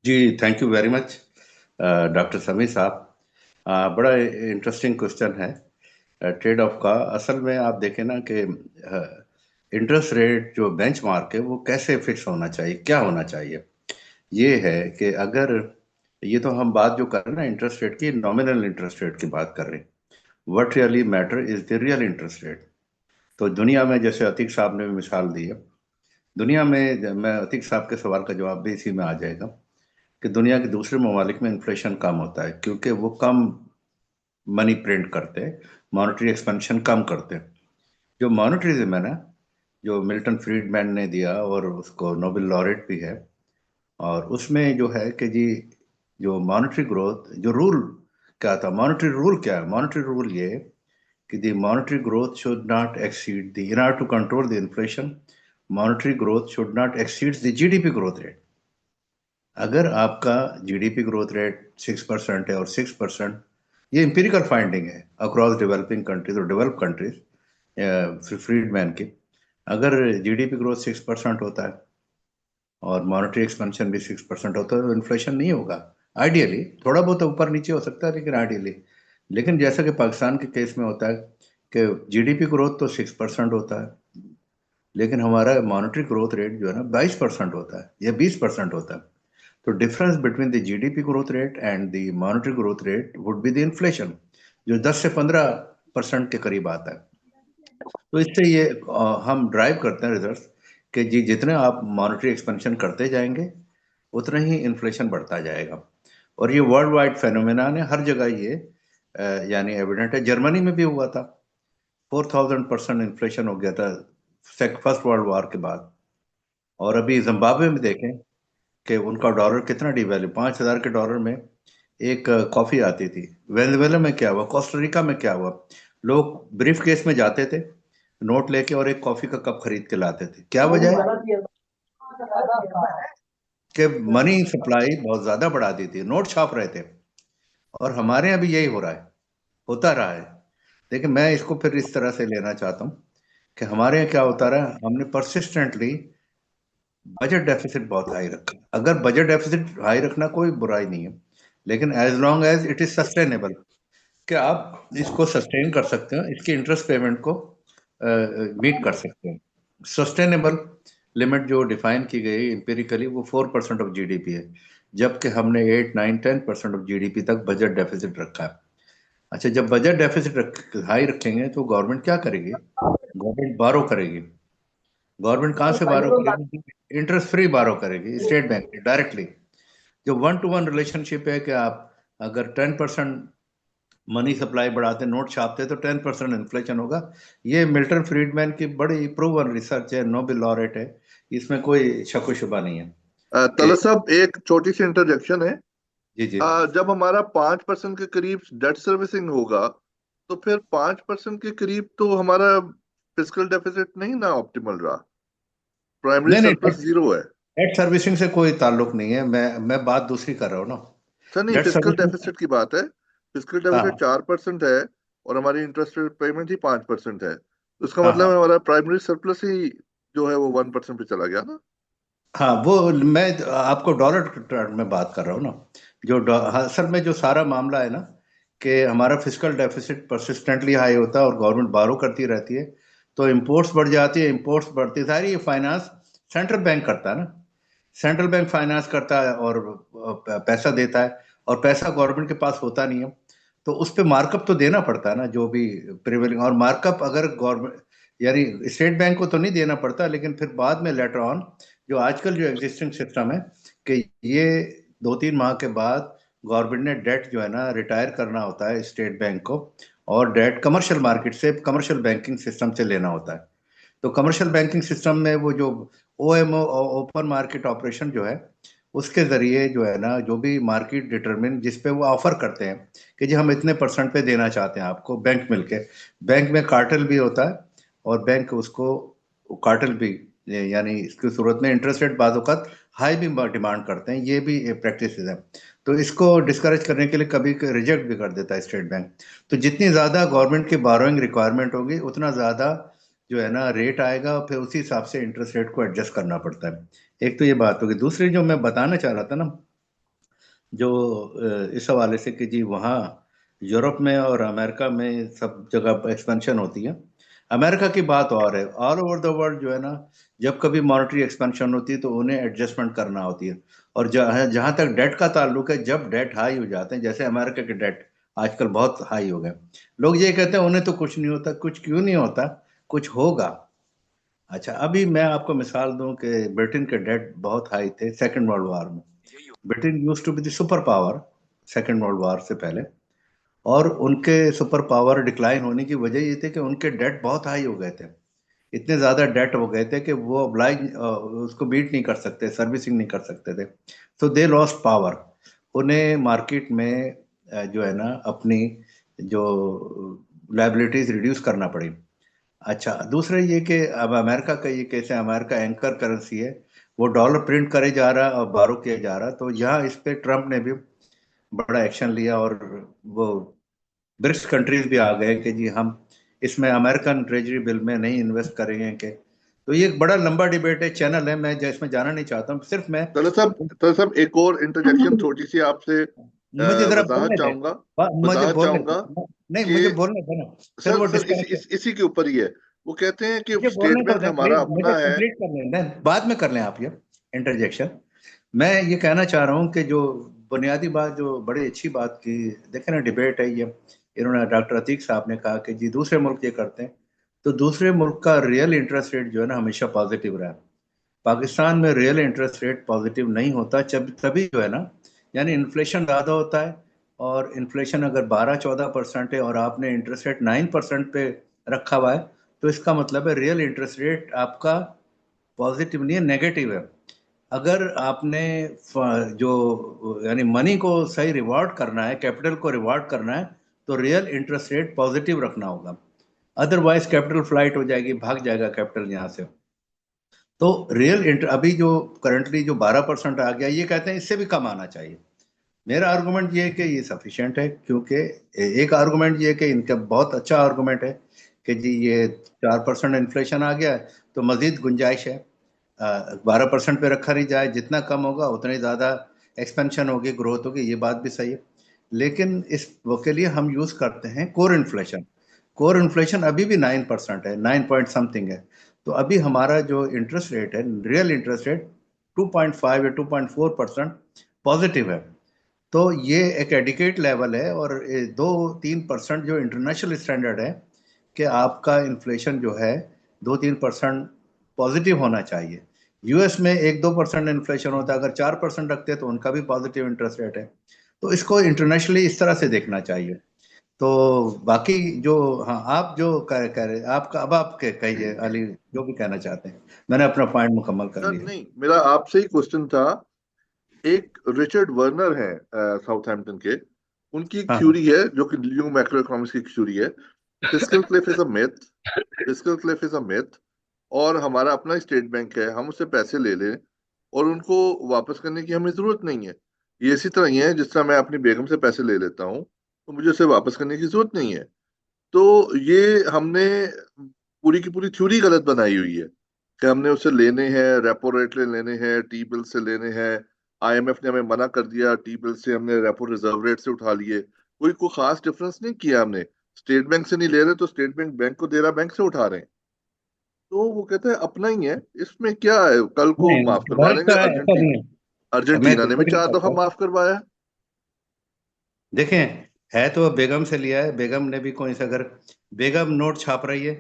जी, thank you very much doctor Sameer साहब। बड़ा इंटरेस्टिंग क्वेश्चन है ट्रेड ऑफ का। असल में आप देखें ना कि इंटरेस्ट रेट जो बेंचमार्क है वो कैसे फिक्स होना चाहिए, क्या होना चाहिए। ये है कि अगर ये तो हम बात जो कर रहे हैं ना इंटरेस्ट रेट की, नॉमिनल इंटरेस्ट रेट की बात कर रहे हैं। What really matter is the real interest rate. तो दुनिया में, जैसे अतीक साहब ने भी मिसाल दी है, दुनिया में, मैं अतीक साहब के सवाल का जवाब भी इसी में आ जाएगा कि दुनिया के दूसरे ममालिक में इन्फ्लेशन कम होता है क्योंकि वो कम मनी प्रिंट करते हैं, मॉनेटरी एक्सपेंशन कम करते हैं। जो मॉनेटरिज्म है ना, जो मिल्टन फ्रीडमैन ने दिया और उसको नोबेल लॉरेट भी है, और उसमें जो है कि जी जो मॉनेटरी ग्रोथ, जो रूल क्या था, मॉनेटरी रूल क्या है, मॉनेटरी रूल ये कि the monetary growth should not exceed the, in order to control the inflation, monetary growth should not exceed the GDP growth rate. अगर आपका जीडीपी ग्रोथ रेट 6% है और 6%, ये इंपीरिकल फाइंडिंग है अक्रॉस डेवलपिंग कंट्रीज और develop countries Friedman की, अगर GDP growth 6% होता है और मॉनेटरी एक्सपेंशन भी 6% होता है तो इन्फ्लेशन नहीं होगा। आइडियली थोड़ा बहुत ऊपर नीचे हो सकता है, लेकिन आइडियली, लेकिन जैसा कि पाकिस्तान के केस में होता है कि जीडीपी ग्रोथ तो 6% होता है, लेकिन हमारा मॉनेटरी ग्रोथ रेट जो है ना 22% होता है या 20% होता है। तो difference between the GDP growth rate and the monetary growth rate would be the inflation, जो 10 से 15% के करीब आता है। तो इससे ये हम ड्राइव करते हैं रिजल्ट कि जी जितने आप मॉनेटरी एक्सपेंशन करते जाएंगे उतना ही इन्फ्लेशन बढ़ता जाएगा। और ये वर्ल्ड वाइड फेनोमेना है, हर जगह ये यानी एविडेंट है। जर्मनी में भी हुआ था, 4000% इन्फ्लेशन हो गया था फर्स्ट वर्ल्ड वॉर के बाद। और अभी जिम्बाब्वे में देखें कि उनका डॉलर कितना डिवैल्यू, 5000 के डॉलर में एक कॉफी आती थी। वेनेजुएला में क्या हुआ, कोस्टा में क्या हुआ, लोग ब्रीफ केस में जाते थे नोट लेके और एक कॉफी का कप खरीद के लाते थे। क्या वजह है कि मनी सप्लाई बहुत ज्यादा बढ़ा दी थी, नोट छाप रहे थे। और हमारे यहाँ भी यही हो रहा है, होता रहा है। लेकिन मैं इसको फिर इस तरह से लेना चाहता हूँ कि हमारे यहाँ क्या होता रहा, हमने परसिस्टेंटली बजट डेफिसिट बहुत हाई रखा। अगर बजट डेफिसिट हाई रखना कोई बुराई नहीं है, लेकिन as long as it is sustainable, कि आप इसको सस्टेन कर सकते हो, इसकी इंटरेस्ट पेमेंट को मीट कर सकते हैं। सस्टेनेबल लिमिट जो डिफाइन की गई इंपेरिकली वो 4% ऑफ जीडीपी है, जबकि हमने 8, 9, 10% ऑफ जीडीपी तक बजट डेफिसिट रखा है। अच्छा, जब बजट डेफिसिट हाई रखेंगे तो गवर्नमेंट क्या करेगी, गवर्नमेंट बारो करेगी। गवर्नमेंट कहाँ से बारो करेगी, इंटरेस्ट फ्री बारो करेगी स्टेट बैंक से डायरेक्टली। जो 1-to-1 रिलेशनशिप है कि आप अगर 10% मनी सप्लाई बढ़ाते, नोट छापते, तो 10% इन्फ्लेशन होगा। ये मिल्टन फ्रीडमैन की बड़ी प्रूवन रिसर्च है, नोबेल लॉरेट है, इसमें कोई शक शुबा नहीं है। तलत साहब एक छोटी सी इंटरजेक्शन है। जी जी। जब हमारा 5% के करीब डेट सर्विसिंग होगा तो फिर 5% के करीब तो हमारा फिस्कल डेफिसिट नहीं ना ऑप्टिमल रहा, प्राइमरी नहीं नहीं, सरप्लस जीरो है। डेट सर्विसिंग से कोई ताल्लुक नहीं है, मैं बात दूसरी कर रहा हूँ ना। सर नहीं, डेट फिस्कल सर्विसिंग, डेफिसिट की बात है। फिस्कल हाँ डेफिसिट 4% है और हमारी इंटरेस्ट पेमेंट ही 5% है, तो इसका हाँ मतलब हाँ हमारा प्राइमरी सरप्लस ही जो है वो 1% पे चला गया ना। हाँ, वो मैं आपको डॉलर टर्म में बात कर रहा हूँ ना। जो असल में जो सारा मामला है ना कि हमारा फिस्कल डेफिसिट परसिस्टेंटली हाई होता है और गवर्नमेंट बारो करती रहती है, तो इंपोर्ट्स बढ़ जाती है, इंपोर्ट्स बढ़ती सारी, ये फाइनेंस सेंट्रल बैंक करता है ना। सेंट्रल बैंक फाइनेंस करता है और पैसा देता है, और पैसा गवर्नमेंट के पास होता नहीं है, तो उस पर मार्कअप तो देना पड़ता है ना, जो भी प्रिवेलिंग। और मार्कअप अगर गवर्नमेंट यानी स्टेट बैंक को तो नहीं देना पड़ता, लेकिन फिर बाद में लेटर ऑन जो आजकल जो एग्जिस्टिंग सिस्टम है कि ये 2-3 माह के बाद गवर्नमेंट ने डेट जो है ना रिटायर करना होता है स्टेट बैंक को, और डेट कमर्शियल मार्केट से, कमर्शियल बैंकिंग सिस्टम से लेना होता है। तो कमर्शियल बैंकिंग सिस्टम में वो जो OMO ओपन मार्केट ऑपरेशन जो है, उसके जरिए जो है ना, जो भी मार्केट डिटरमिन जिस पे वो ऑफर करते हैं कि जी हम इतने % पे देना चाहते हैं आपको, बैंक मिलके, बैंक में कार्टेल भी होता है और बैंक उसको कार्टेल भी, यानी इसकी सूरत में इंटरेस्ट रेट बाज़ औक़ात हाई भी डिमांड करते हैं, ये भी प्रैक्टिस है। तो इसको डिस्करेज करने के लिए कभी रिजेक्ट भी कर देता है स्टेट बैंक। तो जितनी ज़्यादा गवर्नमेंट की बोरोइंग रिक्वायरमेंट होगी उतना ज़्यादा जो है ना रेट आएगा, और फिर उसी हिसाब से इंटरेस्ट रेट को एडजस्ट करना पड़ता है। एक तो ये बात होगी। दूसरी जो मैं बताना चाह रहा था ना, जो इस हवाले से कि जी वहाँ यूरोप में और अमेरिका में सब जगह एक्सपेंशन होती है। अमेरिका की बात और है, ऑल ओवर द वर्ल्ड जो है ना, जब कभी मॉनेटरी एक्सपेंशन होती है तो उन्हें एडजस्टमेंट करना होती है। और जहाँ तक डेट का ताल्लुक है, जब डेट हाई हो जाते हैं, जैसे अमेरिका के डेट आजकल बहुत हाई हो गए, लोग ये कहते हैं उन्हें तो कुछ नहीं होता। कुछ क्यों नहीं होता? कुछ होगा। अच्छा, अभी मैं आपको मिसाल दूं कि ब्रिटेन के डेट बहुत हाई थे सेकेंड वर्ल्ड वॉर में। Britain used to be the super power second world war से पहले, और उनके सुपर पावर डिक्लाइन होने की वजह ये थी कि उनके डेट बहुत हाई हो गए थे। इतने ज़्यादा डेट हो गए थे कि वो ऑब्लाइज उसको बीट नहीं कर सकते, सर्विसिंग नहीं कर सकते थे। तो दे लॉस्ट पावर। उन्हें मार्केट में जो है ना अपनी जो लायबिलिटीज रिड्यूस करना पड़ी। अच्छा, दूसरा ये कि अब अमेरिका का ये केस है, अमेरिका एंकर करेंसी है, वो डॉलर प्रिंट करे जा रहा है और बारो किया जा रहा है। तो यहाँ इस पे ट्रम्प ने भी बड़ा एक्शन लिया और वो ब्रिक्स कंट्रीज भी आ गए कि जी हम इसमें अमेरिकन ट्रेजरी बिल में नहीं इन्वेस्ट करेंगे के। तो ये एक बड़ा लंबा डिबेट है, चैनल है, मैं इसमें जाना नहीं चाहता हूँ। सिर्फ मैं तलत साहब एक और इंटरजेक्शन छोटी सी आपसे मुझे जरा वजाहत बोलने चाहूंगा मुझे वजाहत बोलने चाहूंगा नहीं, कि मुझे बोलने देना। फिर वो सर इसी के ऊपर ही है। वो कहते हैं कि मुझे स्टेट बोलने तो बैंक दें हमारा प्लीज, मुझे अपना है। कंप्लीट करने दें, बाद में कर लें आप ये इंटरजेक्शन। मैं ये कहना चाह रहा हूँ कि जो बुनियादी बात, जो बड़ी अच्छी बात की, देखें ना डिबेट है ये, इन्होंने डॉक्टर अतीक साहब ने कहा कि जी दूसरे मुल्क ये करते हैं, तो दूसरे मुल्क का रियल इंटरेस्ट रेट जो है ना हमेशा पॉजिटिव रहा है। पाकिस्तान में रियल इंटरेस्ट रेट पॉजिटिव नहीं होता, जब तभी जो है ना, यानी इन्फ्लेशन ज़्यादा होता है, और इन्फ्लेशन अगर 12-14% है और आपने इंटरेस्ट रेट 9% पे रखा हुआ है, तो इसका मतलब है रियल इंटरेस्ट रेट आपका पॉजिटिव नहीं है, नेगेटिव है। अगर आपने जो यानी मनी को सही रिवॉर्ड करना है, कैपिटल को रिवॉर्ड करना है, तो रियल इंटरेस्ट रेट पॉजिटिव रखना होगा। अदरवाइज कैपिटल फ्लाइट हो जाएगी, भाग जाएगा कैपिटल यहाँ से। तो रियल अभी जो करंटली जो 12% आ गया, ये कहते हैं इससे भी कम आना चाहिए। मेरा आर्गुमेंट ये है कि ये सफिशिएंट है, क्योंकि एक आर्गुमेंट ये है कि इनका बहुत अच्छा आर्गुमेंट है कि जी ये 4% इन्फ्लेशन आ गया है तो मजीद गुंजाइश है, 12% पे रखा नहीं जाए, जितना कम होगा उतनी ज़्यादा एक्सपेंशन होगी, ग्रोथ होगी, ये बात भी सही है। लेकिन इस वो के लिए हम यूज़ करते हैं कोर इन्फ्लेशन। कोर इन्फ्लेशन अभी भी 9% है, 9 पॉइंट समथिंग है। तो अभी हमारा जो इंटरेस्ट रेट है, रियल इंटरेस्ट रेट 2.5 या 2.4% पॉजिटिव है। तो ये एक एडिकेट लेवल है, और 2-3% जो इंटरनेशनल स्टैंडर्ड है कि आपका इन्फ्लेशन जो है 2-3% पॉजिटिव होना चाहिए। यूएस में 1-2% इन्फ्लेशन होता है, अगर 4% रखते हैं तो उनका भी पॉजिटिव इंटरेस्ट रेट है। तो इसको इंटरनेशनली इस तरह से देखना चाहिए। तो बाकी जो, हाँ आप जो कह रहे, आपका अब आप कहिए अली, जो भी कहना चाहते हैं। मैंने अपना पॉइंट मुकम्मल कर सर लिया। नहीं, मेरा आपसे ही क्वेश्चन था। एक रिचर्ड वर्नर है साउथहैम्पटन के, उनकी एक हाँ थ्योरी है जो कि न्यू मैक्रो इकोनॉमिक्स की थ्योरी है। Fiscal Cliff is a myth, fiscal Cliff is a myth. और हमारा अपना स्टेट बैंक है, हम उससे पैसे ले लें और उनको वापस करने की हमें जरूरत नहीं है। ये इसी तरह ही है जिस तरह मैं अपनी बेगम से पैसे ले लेता हूँ तो मुझे उसे वापस करने की जरूरत नहीं है। तो ये हमने पूरी की पूरी थ्योरी गलत बनाई हुई है कि हमने उससे लेने हैं, रेपो रेट ले लेने हैं, टी बिल से लेने हैं। आईएमएफ ने हमें मना कर दिया, टी बिल से हमने रेपो रिजर्व रेट से उठा लिए। कोई खास डिफरेंस नहीं किया हमने। स्टेट बैंक से नहीं ले रहे तो स्टेट बैंक बैंक को दे रहा, बैंक से उठा रहे हैं। तो वो कहते हैं अपना ही है, इसमें क्या है, कल को नहीं, माफ करवा गलत देंगे। का ऐसा नहीं है। मैं अर्जेंटीना ने भी डिसएग्री 4 दफा करता हूँ। माफ करवाया है। देखें, है तो बेगम से लिया है, बेगम ने भी कोई से, अगर बेगम नोट छाप रही है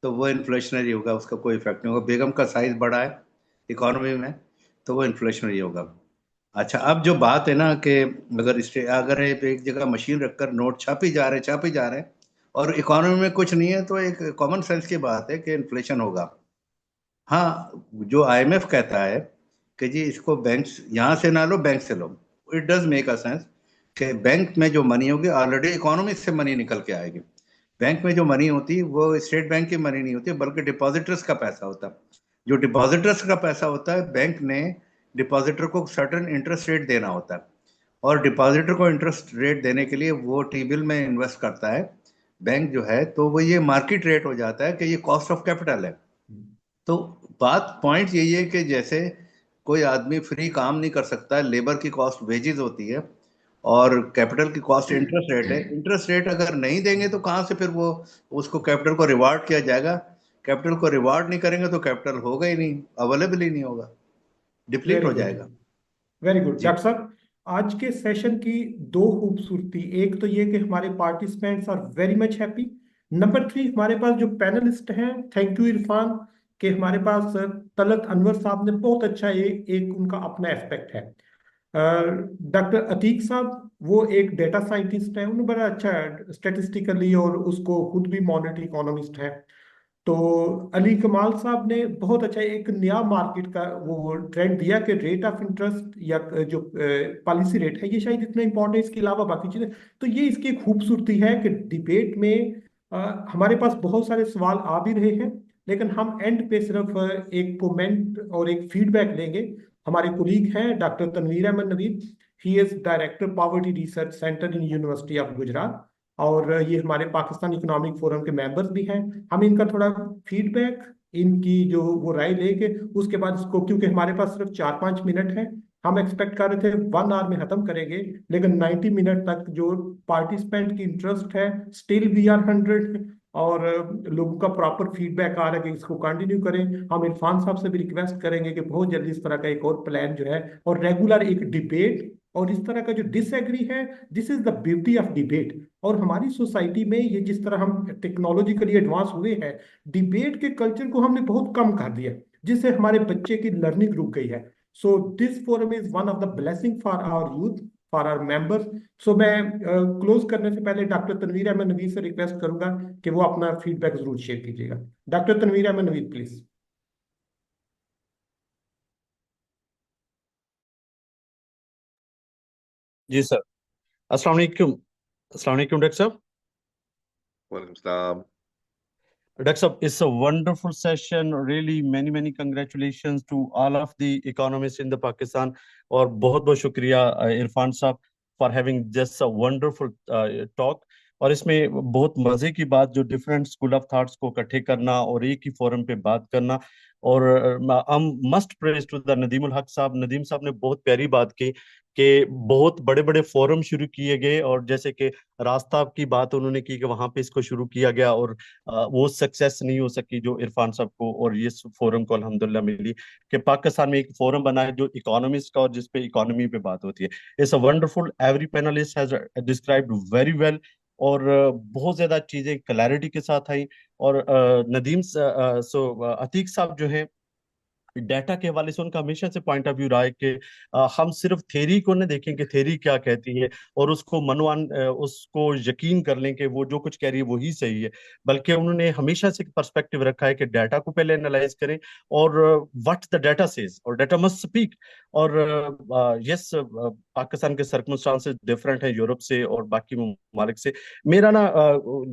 तो वो इन्फ्लेशनरी होगा, उसका कोई इफेक्ट नहीं होगा। बेगम का साइज बड़ा है इकोनॉमी में, तो वो इन्फ्लेशनरी होगा। अच्छा, अब जो बात है ना कि अगर एक जगह मशीन रखकर नोट छापी जा रहे हैं और इकोनॉमी में कुछ नहीं है, तो एक कॉमन सेंस की बात है कि इन्फ्लेशन होगा। हाँ, जो आईएमएफ कहता है कि जी इसको बैंक यहाँ से ना लो, बैंक से लो, it does make a sense कि बैंक में जो मनी होगी ऑलरेडी इकोनॉमी से मनी निकल के आएगी। बैंक में जो मनी होती है वो स्टेट बैंक की मनी नहीं होती, बल्कि डिपॉजिटर्स का पैसा होता है। जो डिपॉजिटर्स का पैसा होता है, बैंक ने डिपॉजिटर को सर्टेन इंटरेस्ट रेट देना होता है, और डिपॉजिटर को इंटरेस्ट रेट देने के लिए वो टी बिल में इन्वेस्ट करता है बैंक जो है, तो वो ये मार्केट रेट हो जाता है कि ये कॉस्ट ऑफ कैपिटल है। तो बात पॉइंट यही है कि जैसे कोई आदमी फ्री काम नहीं कर सकता, लेबर की कॉस्ट वेजेस होती है और कैपिटल की कॉस्ट इंटरेस्ट रेट है। इंटरेस्ट रेट अगर नहीं देंगे तो कहाँ से फिर वो उसको कैपिटल को रिवार्ड किया जाएगा? कैपिटल को रिवार्ड नहीं करेंगे तो कैपिटल होगा ही नहीं, अवेलेबल ही नहीं होगा, डिप्लीट वेरी हो गुड, जाएगा। वेरी गुड जी डॉक्टर साहब। आज के सेशन की दो खूबसूरती, एक तो ये कि हमारे participants are very much happy. Number three, हमारे पास जो पैनलिस्ट हैं, थैंक यू इरफान, कि हमारे पास तलत अनवर साहब ने बहुत अच्छा एक उनका अपना एस्पेक्ट है। डॉक्टर अतीक साहब वो एक डेटा साइंटिस्ट है, उन्होंने बड़ा अच्छा स्टेटिस्टिकली और उसको खुद भी मॉनेटरी इकोनॉमिस्ट है। तो अली कमाल साहब ने बहुत अच्छा एक नया मार्केट का वो ट्रेंड दिया कि रेट ऑफ इंटरेस्ट या जो पॉलिसी रेट है ये शायद इतना इंपॉर्टेंट है, इसके अलावा बाकी चीजें। तो ये इसकी खूबसूरती है कि डिबेट में हमारे पास बहुत सारे सवाल आ भी रहे हैं, लेकिन हम एंड पे सिर्फ एक कमेंट और एक फीडबैक लेंगे। हमारे कुलीग हैं doctor Tanveer Ahmed Naveed, he is director poverty research centre in university of Gujrat, और ये हमारे पाकिस्तान इकोनॉमिक फोरम के मेंबर्स भी हैं। हम इनका थोड़ा फीडबैक, इनकी जो वो राय लेके उसके बाद इसको, क्योंकि हमारे पास सिर्फ 4-5 मिनट है, हम एक्सपेक्ट कर रहे थे 1 आवर में खत्म करेंगे, लेकिन 90 मिनट तक जो पार्टिसिपेंट की इंटरेस्ट है, स्टिल वी आर 100, और लोगों का प्रॉपर फीडबैक आ रहा है कि इसको कंटिन्यू करें। हम इरफान साहब से भी रिक्वेस्ट करेंगे कि बहुत जल्दी इस तरह का एक और प्लान जो है, और रेगुलर एक डिबेट, और इस तरह का जो डिसएग्री है, this is the beauty of debate. और हमारी सोसाइटी में ये जिस तरह हम टेक्नोलॉजिकली एडवांस हुए हैं, डिबेट के कल्चर को हमने बहुत कम कर दिया, जिससे हमारे बच्चे की लर्निंग रुक गई है। So this forum is one of the blessing for our youth, for our members. So मैं क्लोज करने से पहले डॉक्टर तनवीर अहमद नवीद से रिक्वेस्ट करूंगा कि वो अपना फीडबैक जरूर शेयर कीजिएगा। Doctor Tanveer Ahmed Naveed please. जी सर। अस्सलाम वालेकुम। अस्सलाम वालेकुम डॉक्टर साहब। वालेकुम सलाम। Dr. Sab, it's a wonderful session. Really, many many congratulations to all of the economists in the Pakistan. और बहुत बहुत शुक्रिया इरफान साहब for having just a wonderful talk. और इसमें बहुत मजे की बात, जो डिफरेंट स्कूल ऑफ थॉट्स को इकट्ठे करना और एक ही फोरम पे बात करना। और हम must praise to the Nadeem ul Haq साहब। नदीम साहब ने बहुत प्यारी बात की कि बहुत बड़े बड़े फोरम शुरू किए गए, और जैसे कि रास्ता की बात उन्होंने की कि वहां पे इसको शुरू किया गया, और वो सक्सेस नहीं हो सकी जो इरफान साहब को और ये फोरम को अल्हम्दुलिल्लाह मिली कि पाकिस्तान में एक फोरम बना है जो इकोनॉमिस्ट का और जिस पे इकोनॉमी पे बात होती है। It's a wonderful, every panelist has described very well, और बहुत ज्यादा चीजें क्लैरिटी के साथ आई। और अतीक साहब जो है, डाटा के हवाले से उनका हमेशा से पॉइंट ऑफ व्यू रहा है कि हम सिर्फ थ्योरी को न देखें कि थ्योरी क्या कहती है और उसको मनवान उसको यकीन कर लें कि वो जो कुछ कह रही है वही सही है, बल्कि उन्होंने हमेशा से पर्सपेक्टिव रखा है कि डाटा को पहले एनालाइज करें और व्हाट द डाटा सेज, और डाटा मस्ट स्पीक। और यस, पाकिस्तान के सर्कमस्टांसेस डिफरेंट हैं यूरोप से और बाकी ममालिक से। मेरा ना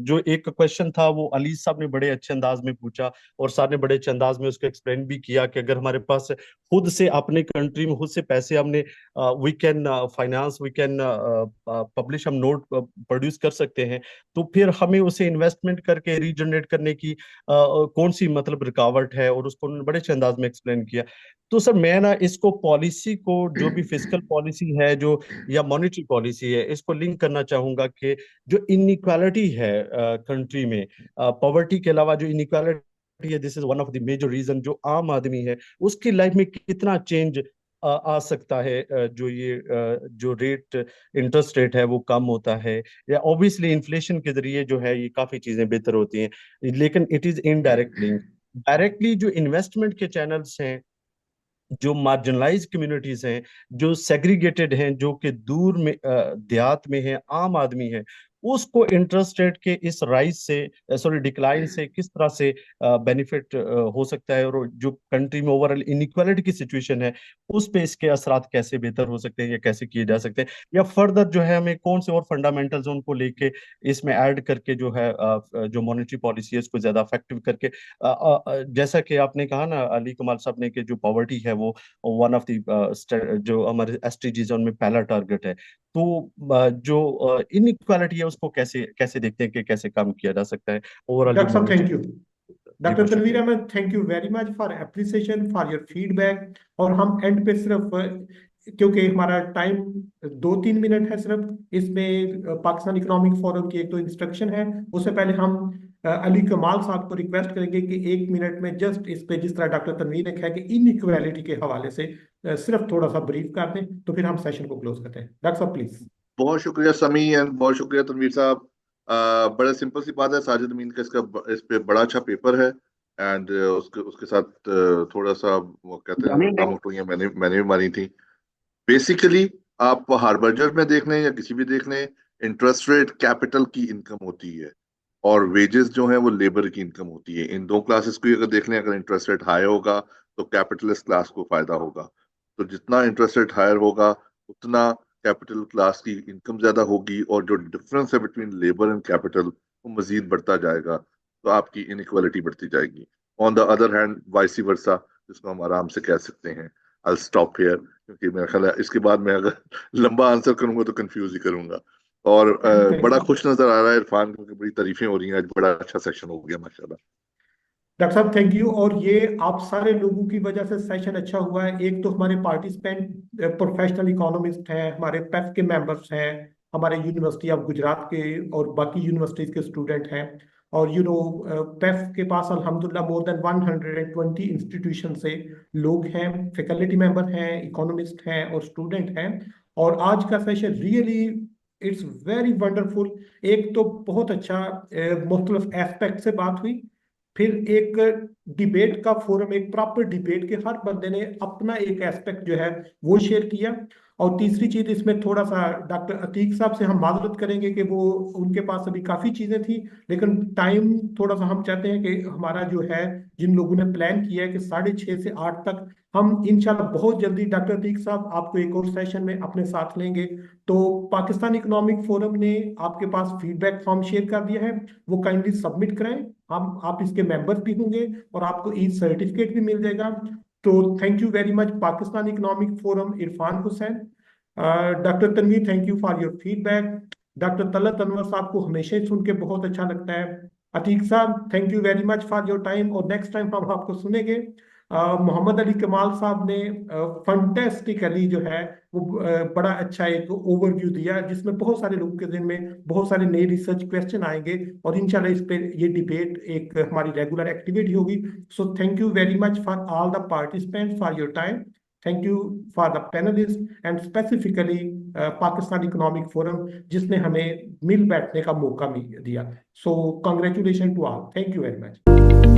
जो एक क्वेश्चन था वो अली साहब ने बड़े अच्छे अंदाज में पूछा, और सर ने बड़े अच्छे अंदाज में उसको एक्सप्लेन भी किया कि अगर हमारे पास खुद से अपने कंट्री में खुद से पैसे हमने we can finance, we can publish, हम नोट प्रोड्यूस कर सकते हैं, तो फिर हमें उसे इन्वेस्टमेंट करके रीजनरेट करने की कौन सी मतलब रुकावट है, और उसको उन्होंने बड़े अच्छे अंदाज में एक्सप्लेन किया। तो सर मैं ना इसको पॉलिसी को, जो भी फिजिकल पॉलिसी है जो या मॉनेटरी पॉलिसी है, इसको लिंक करना चाहूंगा कि जो इनइक्वालिटी है कंट्री में, पॉवर्टी के अलावा जो इनइक्वालिटी है, this is one of the major reason, जो आम आदमी है उसकी लाइफ में कितना चेंज आ सकता है जो ये जो रेट, इंटरेस्ट रेट है वो कम होता है, या ऑब्वियसली इन्फ्लेशन के जरिए जो है ये काफी चीजें बेहतर होती हैं, लेकिन it is indirect link. Directly जो इन्वेस्टमेंट के चैनल्स हैं, जो मार्जिनलाइज कम्युनिटीज हैं, जो सेग्रीगेटेड हैं, जो कि दूर में देहात में है, आम आदमी है, उसको इंटरेस्ट रेट के इस राइज से सॉरी डिक्लाइन से किस तरह से बेनिफिट हो सकता है, और जो कंट्री में ओवरऑल इनइक्वालिटी की सिचुएशन है उस पे इसके असरात कैसे बेहतर हो सकते हैं या कैसे किए जा सकते हैं, या फर्दर जो है हमें कौन से और फंडामेंटल्स उनको लेके इसमें ऐड करके जो है जो मॉनेटरी पॉलिसी है उसको ज्यादा इफेक्टिव करके जैसा कि आपने कहा ना अली कमाल साहब ने कि जो पॉवर्टी है वो वन ऑफ द जो हमारे एसडीजीज उनमें पहला टारगेट है, तो जो इनइक्वालिटी है उसको कैसे कैसे देखते हैं कि कैसे कम किया जा सकता है ओवरऑल जो डॉक्टर साहब, थैंक monetary- यू। जी डॉक्टर बहुत तनवीर शुक्रिया। Ahmed, thank you very much for appreciation for your feedback. और हम एंड पे सिर्फ क्योंकि हमारा टाइम 2-3 मिनट है सिर्फ, इसमें पाकिस्तान इकोनॉमिक फोरम की एक तो इंस्ट्रक्शन है, उससे पहले हम अली कमाल साहब को रिक्वेस्ट करेंगे कि 1 मिनट में जस्ट इस पे, जिस तरह डॉक्टर तनवीर ने कहा कि इनइक्वालिटी के हवाले से सिर्फ थोड़ा सा ब्रीफ कर दें, तो फिर हम सेशन को क्लोज करते हैं। डॉक्टर साहब प्लीज। बहुत शुक्रिया समी एंड बहुत शुक्रिया तनवीर साहब। बड़ा सिंपल सी बात है, साजिद अमीन का इस पे बड़ा अच्छा पेपर है, एंड उसके उसके साथ थोड़ा सा वो कहते हैं काम उठूंगी मैंने भी मारी थी। बेसिकली आप हार्बर्जर में देख लें या किसी भी देख लें, इंटरेस्ट रेट कैपिटल की इनकम होती है और वेजेस जो है वो लेबर की इनकम होती है। इन दो क्लासेस को अगर देख लें, अगर इंटरेस्ट रेट हाई होगा तो कैपिटलिस्ट क्लास को फायदा होगा, तो जितना इंटरेस्ट रेट हायर होगा उतना कैपिटल क्लास की इनकम ज्यादा होगी, और जो डिफरेंस है बिटवीन लेबर एंड कैपिटल वो मजीद बढ़ता जाएगा, तो आपकी इनइक्वालिटी बढ़ती जाएगी। ऑन द अदर हैंड वाइसी वर्सा, जिसको हम आराम से कह सकते हैं। आई स्टॉप हियर, क्योंकि मेरा ख्याल है इसके बाद मैं अगर लंबा आंसर करूंगा तो कंफ्यूज ही करूंगा। और बड़ा खुश नजर आ रहा है इरफान, क्योंकि बड़ी तारीफें हो रही हैं आज, बड़ा अच्छा सेशन हो गया माशाल्लाह। डॉक्टर साहब थैंक यू। और ये आप सारे लोगों की वजह से सेशन अच्छा हुआ है। एक तो हमारे पार्टिसिपेंट प्रोफेशनल इकोनॉमिस्ट हैं, हमारे पेफ के मेंबर्स हैं, हमारे यूनिवर्सिटी ऑफ गुजरात के और बाकी यूनिवर्सिटीज के स्टूडेंट हैं। और पेफ के पास अल्हम्दुलिल्लाह मोर देन 120 इंस्टीट्यूशन से लोग हैं, फैकल्टी मेंबर हैं, इकोनॉमिस्ट हैं और स्टूडेंट हैं। और आज का session really it's very wonderful. एक तो बहुत अच्छा मुख्तलिफ एस्पेक्ट से बात हुई, फिर एक डिबेट का फोरम, एक प्रॉपर डिबेट के हर बंदे ने अपना एक एस्पेक्ट जो है वो शेयर किया। और तीसरी चीज इसमें थोड़ा सा डॉक्टर अतीक साहब से हम माजरत करेंगे कि वो उनके पास अभी काफी चीजें थी, लेकिन टाइम थोड़ा सा हम चाहते हैं कि हमारा जो है, जिन लोगों ने प्लान किया है कि 6:30 से 8 तक, हम इंशाल्लाह बहुत जल्दी डॉक्टर अतीक साहब आपको एक और सेशन में अपने साथ लेंगे। तो पाकिस्तान इकोनॉमिक फोरम ने आपके पास फीडबैक फॉर्म शेयर कर दिया है, वो काइंडली सबमिट कराएं। हम आप इसके मेंबर भी होंगे और आपको ई सर्टिफिकेट भी मिल जाएगा। तो thank you very much Pakistan economic forum Irfan Hussain. Doctor Tanvir, thank you for your feedback. Doctor Talat Anwar साहब को हमेशा ही सुन के बहुत अच्छा लगता है। अतीक साहब, thank you very much for your time, और नेक्स्ट टाइम हम आपको सुनेंगे। मोहम्मद अली कमाल साहब ने फंटेस्टिकली जो है वो बड़ा अच्छा एक ओवरव्यू दिया, जिसमें बहुत सारे लोगों के दिन में बहुत सारे नए रिसर्च क्वेश्चन आएंगे, और इंशाल्लाह इस पे ये डिबेट एक हमारी रेगुलर एक्टिविटी होगी। So thank you very much for all the participant for your time. Thank you for the panelist and specifically Pakistan economic forum, जिसने हमें मिल बैठने का मौका दिया। So congratulation to all, thank you very much.